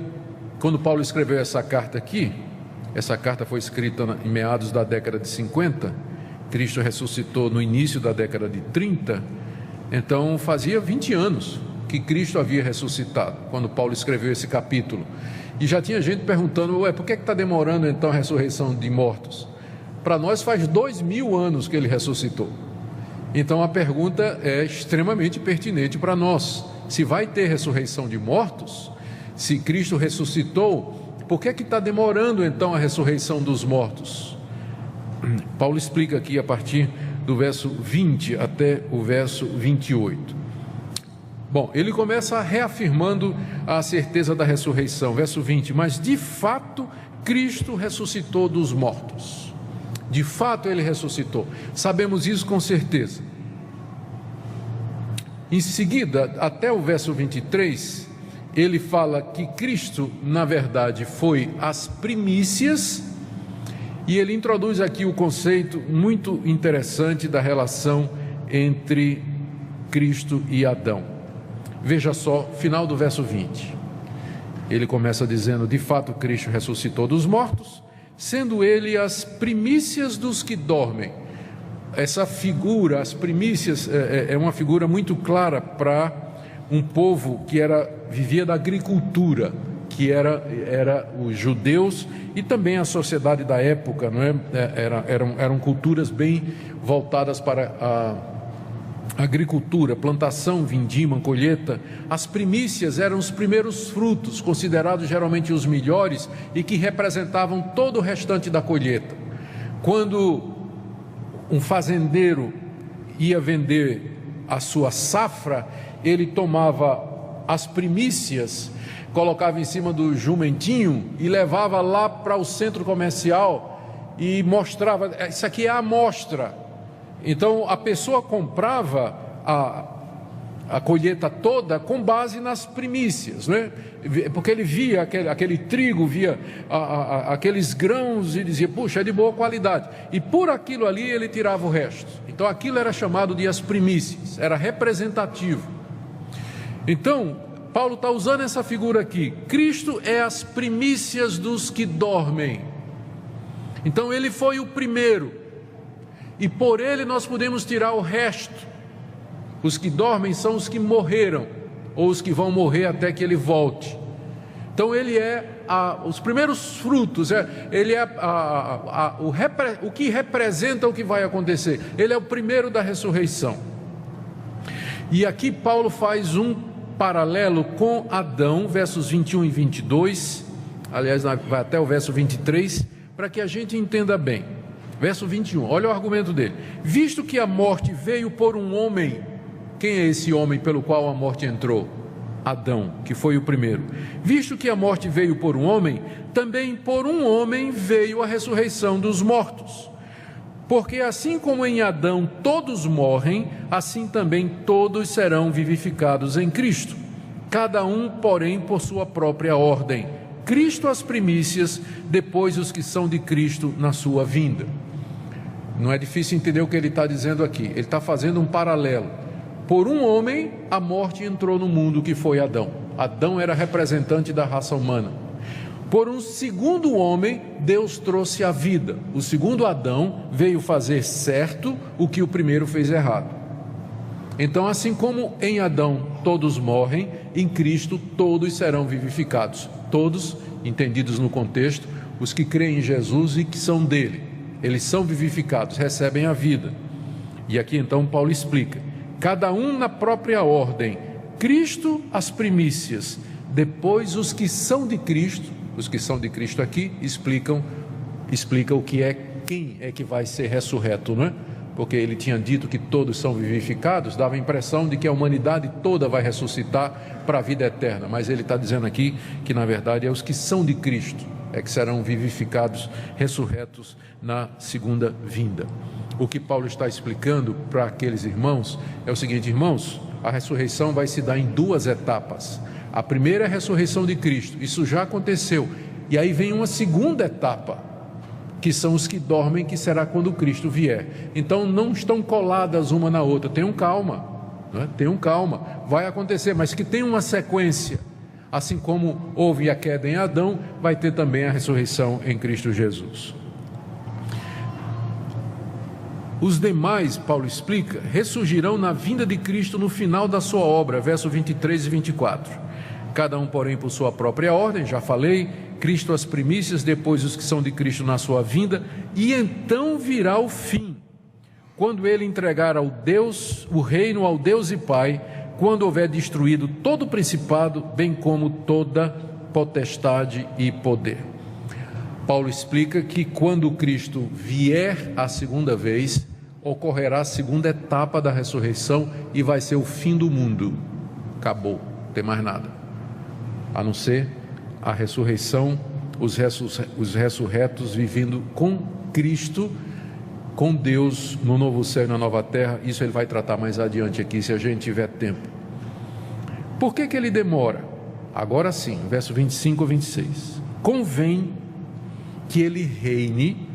quando Paulo escreveu essa carta aqui, Essa carta foi escrita em meados da década de 50, Cristo ressuscitou no início da década de 30, então fazia 20 anos que Cristo havia ressuscitado, quando Paulo escreveu esse capítulo. E já tinha gente perguntando, por que está demorando então a ressurreição de mortos? Para nós faz 2000 anos que ele ressuscitou. Então a pergunta é extremamente pertinente para nós. Se vai ter ressurreição de mortos, se Cristo ressuscitou, por que está demorando então a ressurreição dos mortos? Paulo explica aqui a partir do verso 20 até o verso 28. Bom, ele começa reafirmando a certeza da ressurreição, verso 20, mas de fato Cristo ressuscitou dos mortos. De fato ele ressuscitou, sabemos isso com certeza. Em seguida, até o verso 23, ele fala que Cristo, na verdade, foi as primícias, e ele introduz aqui o conceito muito interessante da relação entre Cristo e Adão. Veja só, final do verso 20. Ele começa dizendo, de fato Cristo ressuscitou dos mortos, sendo ele as primícias dos que dormem. Essa figura, as primícias, é uma figura muito clara para um povo que vivia da agricultura, que era os judeus e também a sociedade da época, não é? Eram culturas bem voltadas para a agricultura, plantação, vindima, colheita. As primícias eram os primeiros frutos, considerados geralmente os melhores e que representavam todo o restante da colheita. Quando um fazendeiro ia vender a sua safra, ele tomava as primícias, colocava em cima do jumentinho e levava lá para o centro comercial e mostrava, isso aqui é a amostra. Então a pessoa comprava a colheita toda com base nas primícias, né? Porque ele via aquele trigo, via aqueles grãos e dizia, puxa, é de boa qualidade, e por aquilo ali ele tirava o resto. Então aquilo era chamado de as primícias, era representativo. Então Paulo está usando essa figura aqui, Cristo é as primícias dos que dormem. Então ele foi o primeiro, e por ele nós podemos tirar o resto. Os que dormem são os que morreram, ou os que vão morrer até que ele volte. Então ele é os primeiros frutos, ele é o que representa o que vai acontecer. Ele é o primeiro da ressurreição. E aqui Paulo faz um paralelo com Adão, versos 21 e 22, aliás vai até o verso 23, para que a gente entenda bem. Verso 21, olha o argumento dele. Visto que a morte veio por um homem, quem é esse homem pelo qual a morte entrou? Adão, que foi o primeiro. Visto que a morte veio por um homem, também por um homem veio a ressurreição dos mortos. Porque assim como em Adão todos morrem, assim também todos serão vivificados em Cristo. Cada um, porém, por sua própria ordem. Cristo as primícias, depois os que são de Cristo na sua vinda. Não é difícil entender o que ele está dizendo aqui. Ele está fazendo um paralelo. Por um homem, a morte entrou no mundo, que foi Adão. Adão era representante da raça humana. Por um segundo homem, Deus trouxe a vida. O segundo Adão veio fazer certo o que o primeiro fez errado. Então, assim como em Adão todos morrem, em Cristo todos serão vivificados. Todos, entendidos no contexto, os que creem em Jesus e que são dele. Eles são vivificados, recebem a vida. E aqui então Paulo explica. Cada um na própria ordem, Cristo as primícias, depois os que são de Cristo aqui explicam o que é, quem é que vai ser ressurreto, não é? Porque ele tinha dito que todos são vivificados, dava a impressão de que a humanidade toda vai ressuscitar para a vida eterna, mas ele está dizendo aqui que na verdade é os que são de Cristo, é que serão vivificados, ressurretos na segunda vinda. O que Paulo está explicando para aqueles irmãos é o seguinte, irmãos, a ressurreição vai se dar em duas etapas. A primeira é a ressurreição de Cristo, isso já aconteceu, e aí vem uma segunda etapa, que são os que dormem, que será quando Cristo vier. Então não estão coladas uma na outra, tenham calma, né? Tenham calma, vai acontecer, mas que tem uma sequência. Assim como houve a queda em Adão, vai ter também a ressurreição em Cristo Jesus. Os demais, Paulo explica, ressurgirão na vinda de Cristo no final da sua obra, verso 23 e 24. Cada um, porém, por sua própria ordem, já falei, Cristo as primícias, depois os que são de Cristo na sua vinda, e então virá o fim, quando ele entregar ao Deus, o reino ao Deus e Pai, quando houver destruído todo o principado, bem como toda potestade e poder. Paulo explica que quando Cristo vier a segunda vez, ocorrerá a segunda etapa da ressurreição e vai ser o fim do mundo. Acabou, não tem mais nada. A não ser a ressurreição, os ressurretos vivendo com Cristo, com Deus no novo céu e na nova terra. Isso ele vai tratar mais adiante aqui, se a gente tiver tempo. Por que ele demora? Agora sim, verso 25 a 26. Convém que ele reine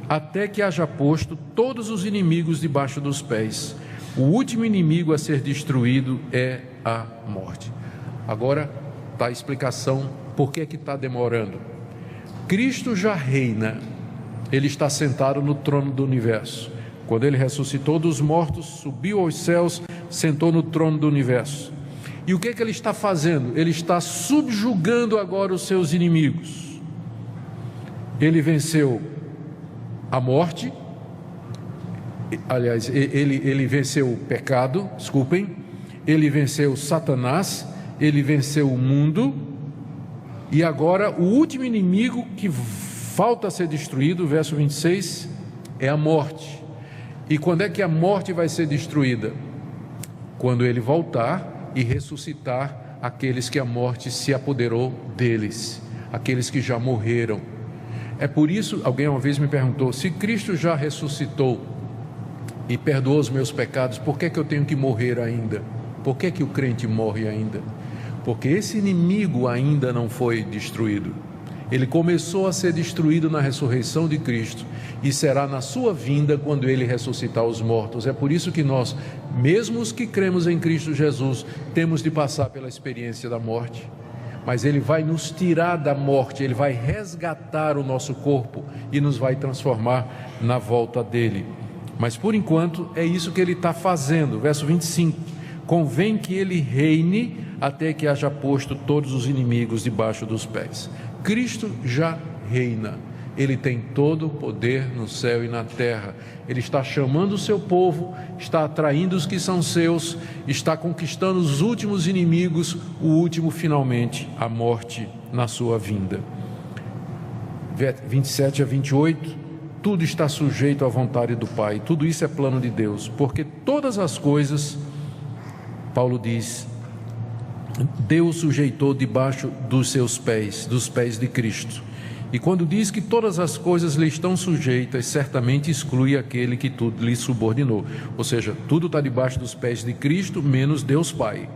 até que haja posto todos os inimigos debaixo dos pés. O último inimigo a ser destruído é a morte. Agora está a explicação por que está demorando. Cristo já reina, ele está sentado no trono do universo. Quando ele ressuscitou dos mortos, subiu aos céus, sentou no trono do universo. E o que ele está fazendo? Ele está subjugando agora os seus inimigos. Ele venceu a morte, aliás, ele venceu o pecado, ele venceu Satanás, ele venceu o mundo, e agora o último inimigo que falta a ser destruído, verso 26, é a morte. E quando é que a morte vai ser destruída? Quando ele voltar e ressuscitar aqueles que a morte se apoderou deles, aqueles que já morreram. É por isso, alguém uma vez me perguntou, se Cristo já ressuscitou e perdoou os meus pecados, por que eu tenho que morrer ainda? Por que o crente morre ainda? Porque esse inimigo ainda não foi destruído. Ele começou a ser destruído na ressurreição de Cristo e será na sua vinda quando ele ressuscitar os mortos. É por isso que nós, mesmo os que cremos em Cristo Jesus, temos de passar pela experiência da morte. Mas ele vai nos tirar da morte, ele vai resgatar o nosso corpo e nos vai transformar na volta dele. Mas por enquanto é isso que ele está fazendo. Verso 25, convém que ele reine até que haja posto todos os inimigos debaixo dos pés. Cristo já reina, ele tem todo o poder no céu e na terra. Ele está chamando o seu povo, está atraindo os que são seus, está conquistando os últimos inimigos, o último finalmente, a morte na sua vinda. 27 a 28, tudo está sujeito à vontade do Pai, tudo isso é plano de Deus, porque todas as coisas, Paulo diz, Deus sujeitou debaixo dos seus pés, dos pés de Cristo. E quando diz que todas as coisas lhe estão sujeitas, certamente exclui aquele que tudo lhe subordinou. Ou seja, tudo está debaixo dos pés de Cristo, menos Deus Pai.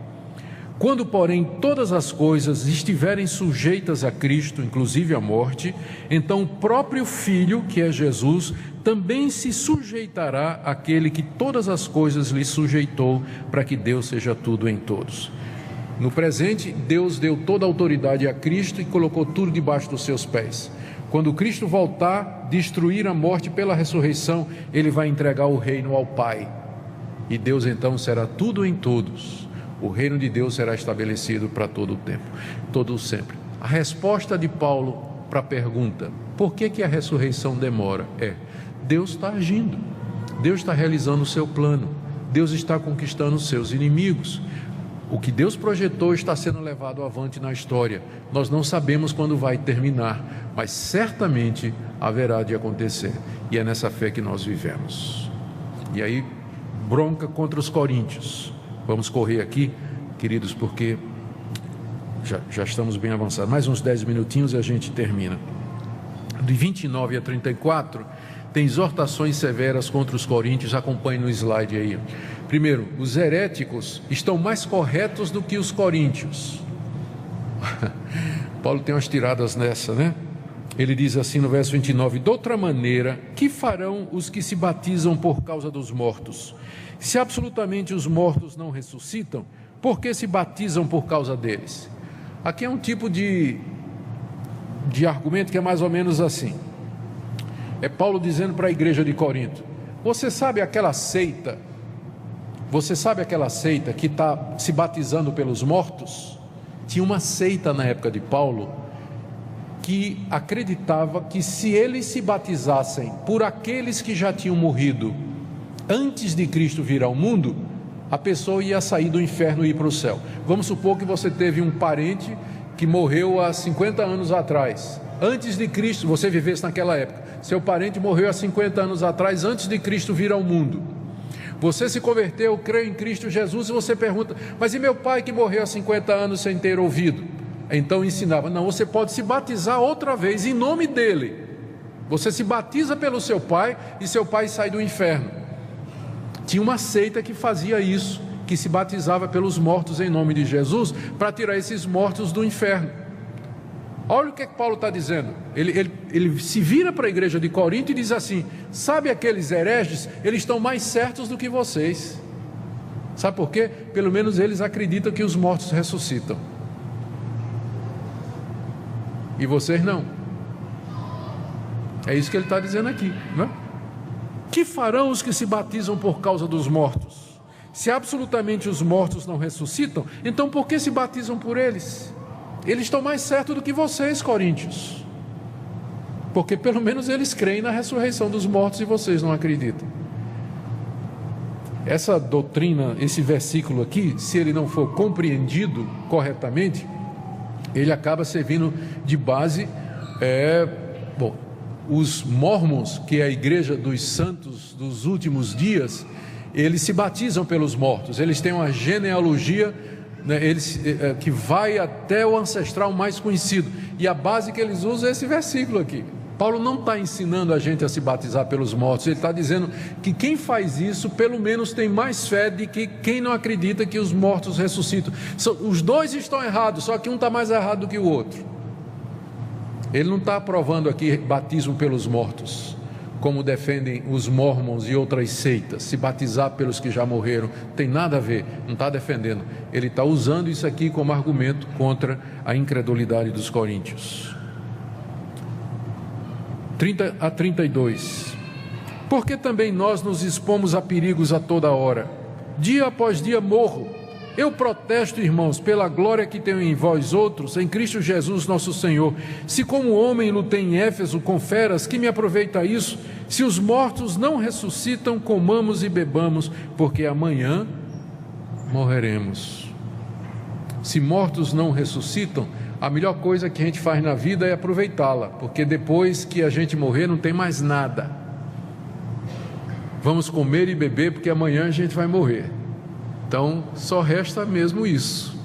Quando, porém, todas as coisas estiverem sujeitas a Cristo, inclusive a morte, então o próprio Filho, que é Jesus, também se sujeitará àquele que todas as coisas lhe sujeitou, para que Deus seja tudo em todos. No presente, Deus deu toda a autoridade a Cristo e colocou tudo debaixo dos seus pés. Quando Cristo voltar, destruir a morte pela ressurreição, ele vai entregar o reino ao Pai. E Deus então será tudo em todos. O reino de Deus será estabelecido para todo o tempo, todo o sempre. A resposta de Paulo para a pergunta, por que a ressurreição demora? Deus está agindo, Deus está realizando o seu plano, Deus está conquistando os seus inimigos. O que Deus projetou está sendo levado avante na história. Nós não sabemos quando vai terminar, mas certamente haverá de acontecer. E é nessa fé que nós vivemos. E aí, bronca contra os coríntios. Vamos correr aqui, queridos, porque já estamos bem avançados. Mais uns 10 minutinhos e a gente termina. De 29 a 34, tem exortações severas contra os coríntios. Acompanhe no slide aí. Primeiro, os heréticos estão mais corretos do que os coríntios. Paulo tem umas tiradas nessa, né? Ele diz assim no verso 29, de outra maneira, que farão os que se batizam por causa dos mortos? Se absolutamente os mortos não ressuscitam, por que se batizam por causa deles? Aqui é um tipo de argumento que é mais ou menos assim. É Paulo dizendo para a igreja de Corinto: você sabe aquela seita que está se batizando pelos mortos? Tinha uma seita na época de Paulo que acreditava que se eles se batizassem por aqueles que já tinham morrido antes de Cristo vir ao mundo, a pessoa ia sair do inferno e ir para o céu. Vamos supor que você teve um parente que morreu há 50 anos atrás, antes de Cristo, você vivesse naquela época. Seu parente morreu há 50 anos atrás, antes de Cristo vir ao mundo. Você se converteu, creu em Cristo Jesus, e você pergunta: mas e meu pai que morreu há 50 anos sem ter ouvido? Então ensinava: não, você pode se batizar outra vez em nome dele. Você se batiza pelo seu pai e seu pai sai do inferno. Tinha uma seita que fazia isso, que se batizava pelos mortos em nome de Jesus, para tirar esses mortos do inferno. Olha o que Paulo está dizendo. Ele se vira para a igreja de Corinto e diz assim: sabe aqueles hereges? Eles estão mais certos do que vocês. Sabe por quê? Pelo menos eles acreditam que os mortos ressuscitam, e vocês não. É isso que ele está dizendo aqui, não é? Que farão os que se batizam por causa dos mortos? Se absolutamente os mortos não ressuscitam, então por que se batizam por eles? Eles estão mais certos do que vocês, coríntios, porque pelo menos eles creem na ressurreição dos mortos e vocês não acreditam. Essa doutrina, esse versículo aqui, se ele não for compreendido corretamente, ele acaba servindo de base. Os mormons, que é a igreja dos santos dos últimos dias, eles se batizam pelos mortos. Eles têm uma genealogia, né, que vai até o ancestral mais conhecido, e a base que eles usam é esse versículo aqui. Paulo não está ensinando a gente a se batizar pelos mortos. Ele está dizendo que quem faz isso pelo menos tem mais fé do que quem não acredita que os mortos ressuscitam. Os dois estão errados, só que um está mais errado do que o outro. Ele não está aprovando aqui batismo pelos mortos, como defendem os mormons e outras seitas. Se batizar pelos que já morreram, tem nada a ver, não está defendendo. Ele está usando isso aqui como argumento contra a incredulidade dos coríntios. 30 a 32. Porque também nós nos expomos a perigos a toda hora. Dia após dia morro. Eu protesto, irmãos, pela glória que tenho em vós outros, em Cristo Jesus nosso Senhor. Se como homem lutei em Éfeso com feras, que me aproveita isso? Se os mortos não ressuscitam, comamos e bebamos, porque amanhã morreremos. Se mortos não ressuscitam, a melhor coisa que a gente faz na vida é aproveitá-la, porque depois que a gente morrer não tem mais nada. Vamos comer e beber, porque amanhã a gente vai morrer. Então só resta mesmo isso.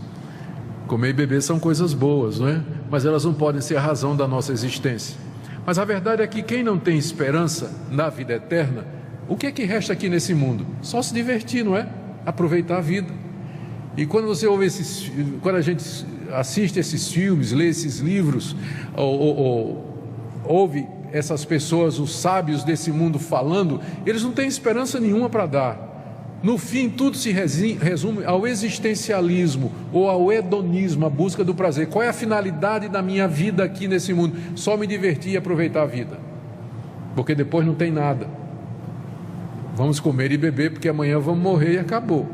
Comer e beber são coisas boas, não é? Mas elas não podem ser a razão da nossa existência. Mas a verdade é que quem não tem esperança na vida eterna, o que é que resta aqui nesse mundo? Só se divertir, não é? Aproveitar a vida. E quando você ouve quando a gente assiste esses filmes, lê esses livros, ou ouve essas pessoas, os sábios desse mundo falando, eles não têm esperança nenhuma para dar. No fim, tudo se resume ao existencialismo ou ao hedonismo, a busca do prazer. Qual é a finalidade da minha vida aqui nesse mundo? Só me divertir e aproveitar a vida, porque depois não tem nada. Vamos comer e beber, porque amanhã vamos morrer e acabou.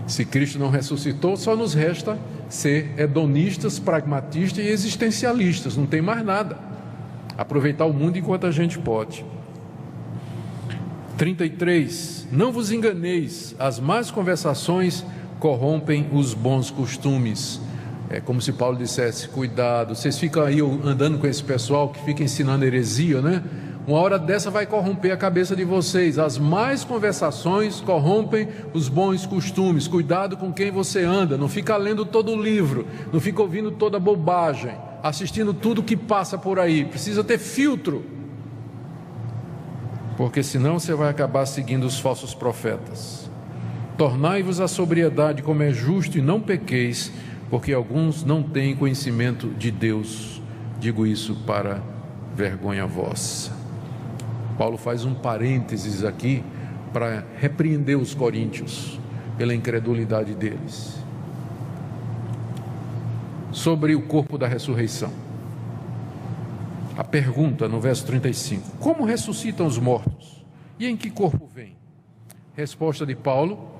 Se Cristo não ressuscitou, só nos resta ser hedonistas, pragmatistas e existencialistas. Não tem mais nada. Aproveitar o mundo enquanto a gente pode. 33. Não vos enganeis, as más conversações corrompem os bons costumes. É como se Paulo dissesse: cuidado, vocês ficam aí andando com esse pessoal que fica ensinando heresia, né? Uma hora dessa vai corromper a cabeça de vocês. As más conversações corrompem os bons costumes. Cuidado com quem você anda. Não fica lendo todo o livro, não fica ouvindo toda bobagem, assistindo tudo que passa por aí. Precisa ter filtro, porque senão você vai acabar seguindo os falsos profetas. Tornai-vos a sobriedade como é justo e não pequeis, porque alguns não têm conhecimento de Deus. Digo isso para vergonha vossa. Paulo faz um parênteses aqui para repreender os coríntios pela incredulidade deles. sobre o corpo da ressurreição. A pergunta no verso 35: como ressuscitam os mortos? E em que corpo vêm? Resposta de Paulo,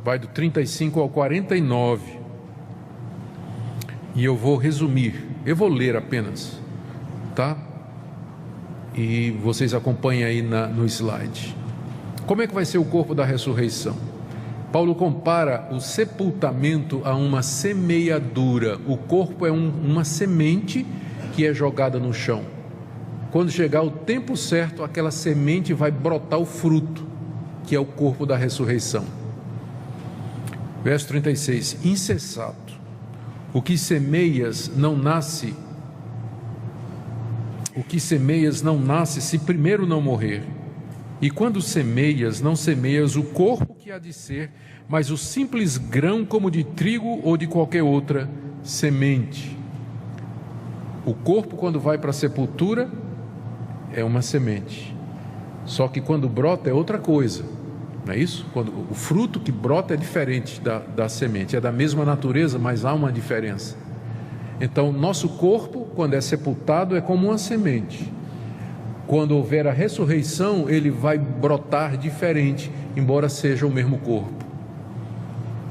vai do 35 ao 49. E eu vou resumir, eu vou ler apenas, tá? E vocês acompanhem aí no slide. Como é que vai ser o corpo da ressurreição? Paulo compara o sepultamento a uma semeadura. O corpo é uma semente que é jogada no chão. Quando chegar o tempo certo, aquela semente vai brotar o fruto, que é o corpo da ressurreição. Verso 36: insensato, o que semeias não nasce se primeiro não morrer. E quando semeias, não semeias o corpo que há de ser, mas o simples grão como de trigo ou de qualquer outra semente. O corpo, quando vai para a sepultura, é uma semente. Só que quando brota é outra coisa, não é isso? Quando o fruto que brota é diferente da semente, é da mesma natureza, mas há uma diferença. Então, nosso corpo, quando é sepultado, é como uma semente. Quando houver a ressurreição, ele vai brotar diferente, embora seja o mesmo corpo.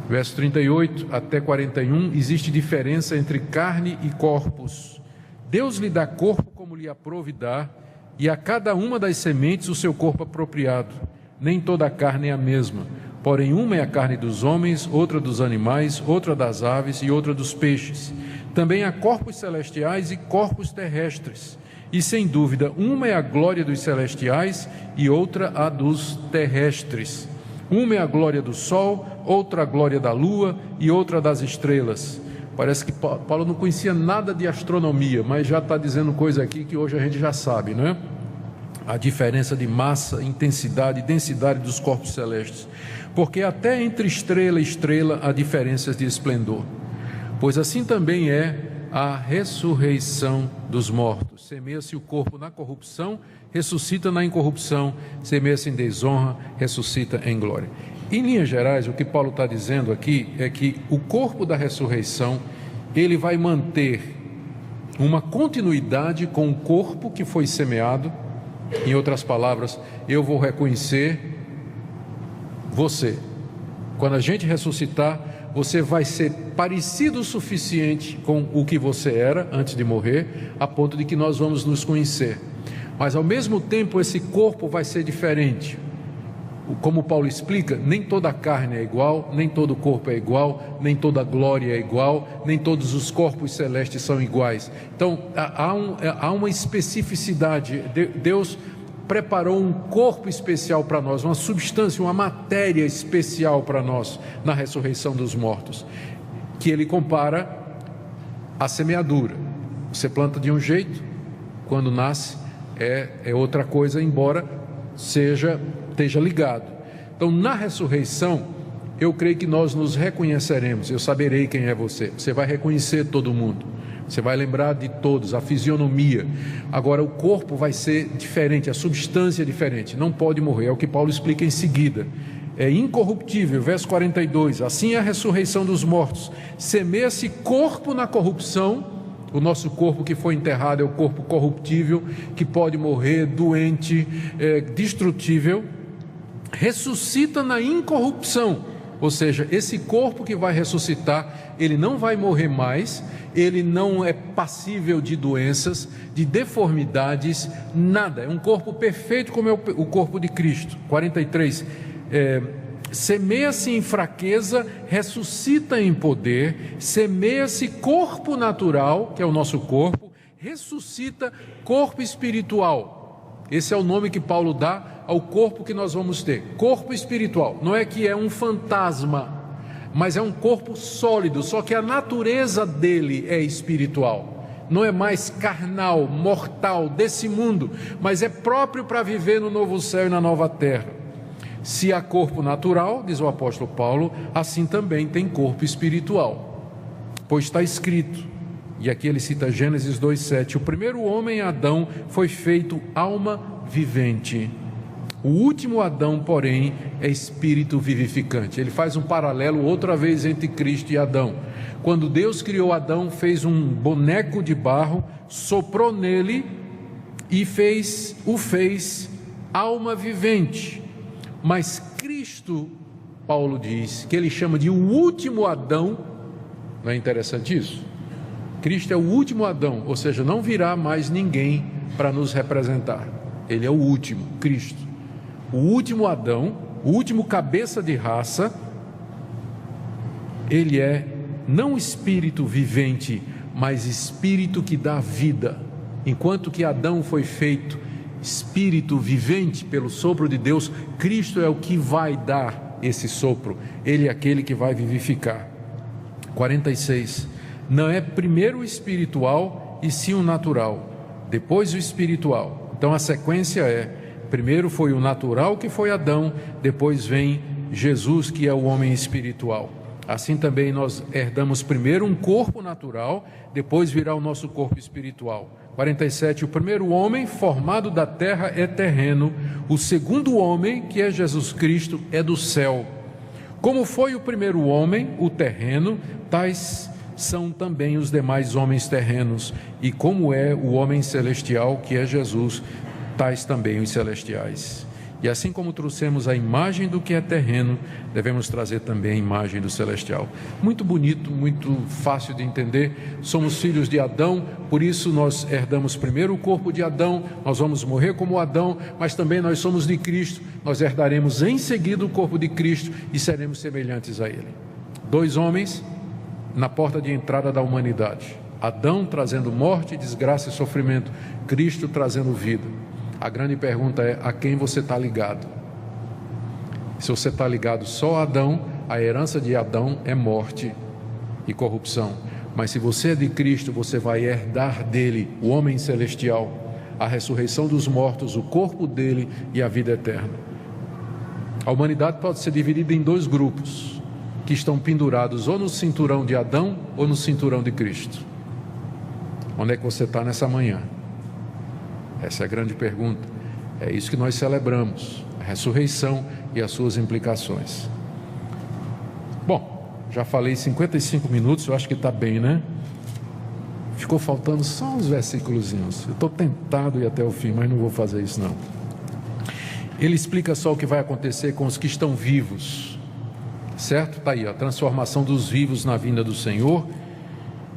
Verso 38 até 41, existe diferença entre carne e corpos. Deus lhe dá corpo como lhe aprouve dar, e a cada uma das sementes o seu corpo apropriado. Nem toda a carne é a mesma, porém uma é a carne dos homens, outra dos animais, outra das aves e outra dos peixes. Também há corpos celestiais e corpos terrestres. E sem dúvida, uma é a glória dos celestiais e outra a dos terrestres. Uma é a glória do sol, outra a glória da lua e outra das estrelas. Parece que Paulo não conhecia nada de astronomia, mas já está dizendo coisa aqui que hoje a gente já sabe, né? A diferença de massa, intensidade e densidade dos corpos celestes. Porque até entre estrela e estrela há diferenças de esplendor. Pois assim também é a ressurreição dos mortos. Semeia-se o corpo na corrupção, ressuscita na incorrupção. Semeia-se em desonra, ressuscita em glória. Em linhas gerais, o que Paulo está dizendo aqui é que o corpo da ressurreição, ele vai manter uma continuidade com o corpo que foi semeado. Em outras palavras, eu vou reconhecer você. Quando a gente ressuscitar, você vai ser parecido o suficiente com o que você era antes de morrer, a ponto de que nós vamos nos conhecer. Mas ao mesmo tempo esse corpo vai ser diferente. Como Paulo explica, nem toda a carne é igual, nem todo o corpo é igual, nem toda a glória é igual, nem todos os corpos celestes são iguais. Então há uma especificidade. Deus preparou um corpo especial para nós, uma substância, uma matéria especial para nós na ressurreição dos mortos, que ele compara à semeadura. Você planta de um jeito, quando nasce é outra coisa, embora esteja ligado. Então, na ressurreição, eu creio que nós nos reconheceremos. Eu saberei quem é você. Você vai reconhecer todo mundo. Você vai lembrar de todos, a fisionomia. Agora, o corpo vai ser diferente, a substância é diferente. Não pode morrer, é o que Paulo explica em seguida. É incorruptível, verso 42. Assim é a ressurreição dos mortos. Semeia-se corpo na corrupção. O nosso corpo que foi enterrado é o corpo corruptível, que pode morrer, doente, destrutível. Ressuscita na incorrupção, ou seja, esse corpo que vai ressuscitar, ele não vai morrer mais, ele não é passível de doenças, de deformidades, nada. É um corpo perfeito como é o corpo de Cristo. 43. Semeia-se em fraqueza, ressuscita em poder. Semeia-se corpo natural, que é o nosso corpo, ressuscita corpo espiritual. Esse é o nome que Paulo dá ao corpo que nós vamos ter. Corpo espiritual. Não é que é um fantasma, mas é um corpo sólido, só que a natureza dele é espiritual. Não é mais carnal, mortal, desse mundo, mas é próprio para viver no novo céu e na nova terra. Se há corpo natural, diz o apóstolo Paulo, assim também tem corpo espiritual. Pois está escrito, e aqui ele cita Gênesis 2,7, o primeiro homem, Adão, foi feito alma vivente. O último Adão, porém, é espírito vivificante. Ele faz um paralelo outra vez entre Cristo e Adão. Quando Deus criou Adão, fez um boneco de barro, soprou nele e o fez alma vivente. Mas Cristo, Paulo diz, que ele chama de o último Adão. Não é interessante isso? Cristo é o último Adão, ou seja, não virá mais ninguém para nos representar. Ele é o último, Cristo. O último Adão, o último cabeça de raça, ele é não espírito vivente, mas espírito que dá vida. Enquanto que Adão foi feito espírito vivente pelo sopro de Deus, Cristo é o que vai dar esse sopro. Ele é aquele que vai vivificar. 46. Não é primeiro o espiritual e sim o natural, depois o espiritual. Então a sequência é: primeiro foi o natural, que foi Adão, depois vem Jesus, que é o homem espiritual. Assim também nós herdamos primeiro um corpo natural, depois virá o nosso corpo espiritual. 47. O primeiro homem formado da terra é terreno, o segundo homem, que é Jesus Cristo, é do céu. Como foi o primeiro homem, o terreno, tais são também os demais homens terrenos, e como é o homem celestial, que é Jesus, tais também os celestiais. E assim como trouxemos a imagem do que é terreno, devemos trazer também a imagem do celestial. Muito bonito, muito fácil de entender. Somos filhos de Adão, por isso nós herdamos primeiro o corpo de Adão, nós vamos morrer como Adão, mas também nós somos de Cristo, nós herdaremos em seguida o corpo de Cristo e seremos semelhantes a Ele. Dois homens na porta de entrada da humanidade: Adão trazendo morte, desgraça e sofrimento, Cristo trazendo vida. A grande pergunta é: a quem você está ligado? Se você está ligado só a Adão, a herança de Adão é morte e corrupção. Mas se você é de Cristo, você vai herdar dele o homem celestial, a ressurreição dos mortos, o corpo dele e a vida eterna. A humanidade pode ser dividida em dois grupos, que estão pendurados ou no cinturão de Adão ou no cinturão de Cristo. Onde é que você está nessa manhã? Essa é a grande pergunta. É isso que nós celebramos, a ressurreição e as suas implicações. Bom, já falei 55 minutos, eu acho que está bem, né? Ficou faltando só uns versículozinhos. Eu estou tentado a ir até o fim, mas não vou fazer isso não. Ele explica só o que vai acontecer com os que estão vivos, certo? Está aí, a transformação dos vivos na vinda do Senhor.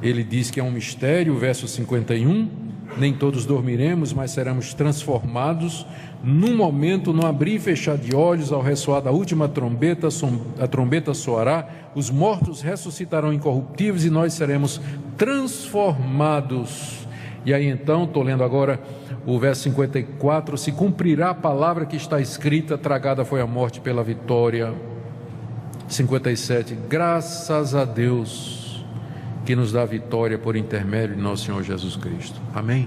Ele diz que é um mistério, verso 51. Nem todos dormiremos, mas seremos transformados num momento, no abrir e fechar de olhos, ao ressoar da última trombeta. A trombeta soará, os mortos ressuscitarão incorruptíveis e nós seremos transformados. E aí então, estou lendo agora o verso 54, se cumprirá a palavra que está escrita: tragada foi a morte pela vitória. 57, graças a Deus que nos dá vitória por intermédio de nosso Senhor Jesus Cristo. Amém?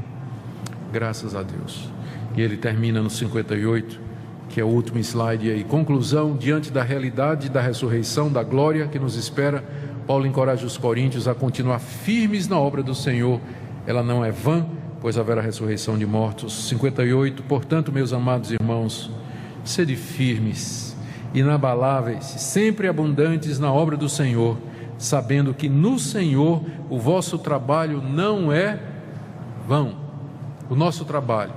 Graças a Deus. E ele termina no 58, que é o último slide aí. Conclusão: diante da realidade da ressurreição, da glória que nos espera, Paulo encoraja os coríntios a continuar firmes na obra do Senhor. Ela não é vã, pois haverá ressurreição de mortos. 58, portanto, meus amados irmãos, sede firmes, inabaláveis, sempre abundantes na obra do Senhor, sabendo que no Senhor o vosso trabalho não é vão. O nosso trabalho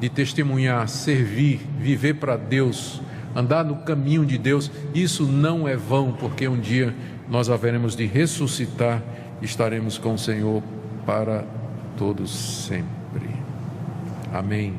de testemunhar, servir, viver para Deus, andar no caminho de Deus, isso não é vão, porque um dia nós haveremos de ressuscitar e estaremos com o Senhor para todos sempre. Amém.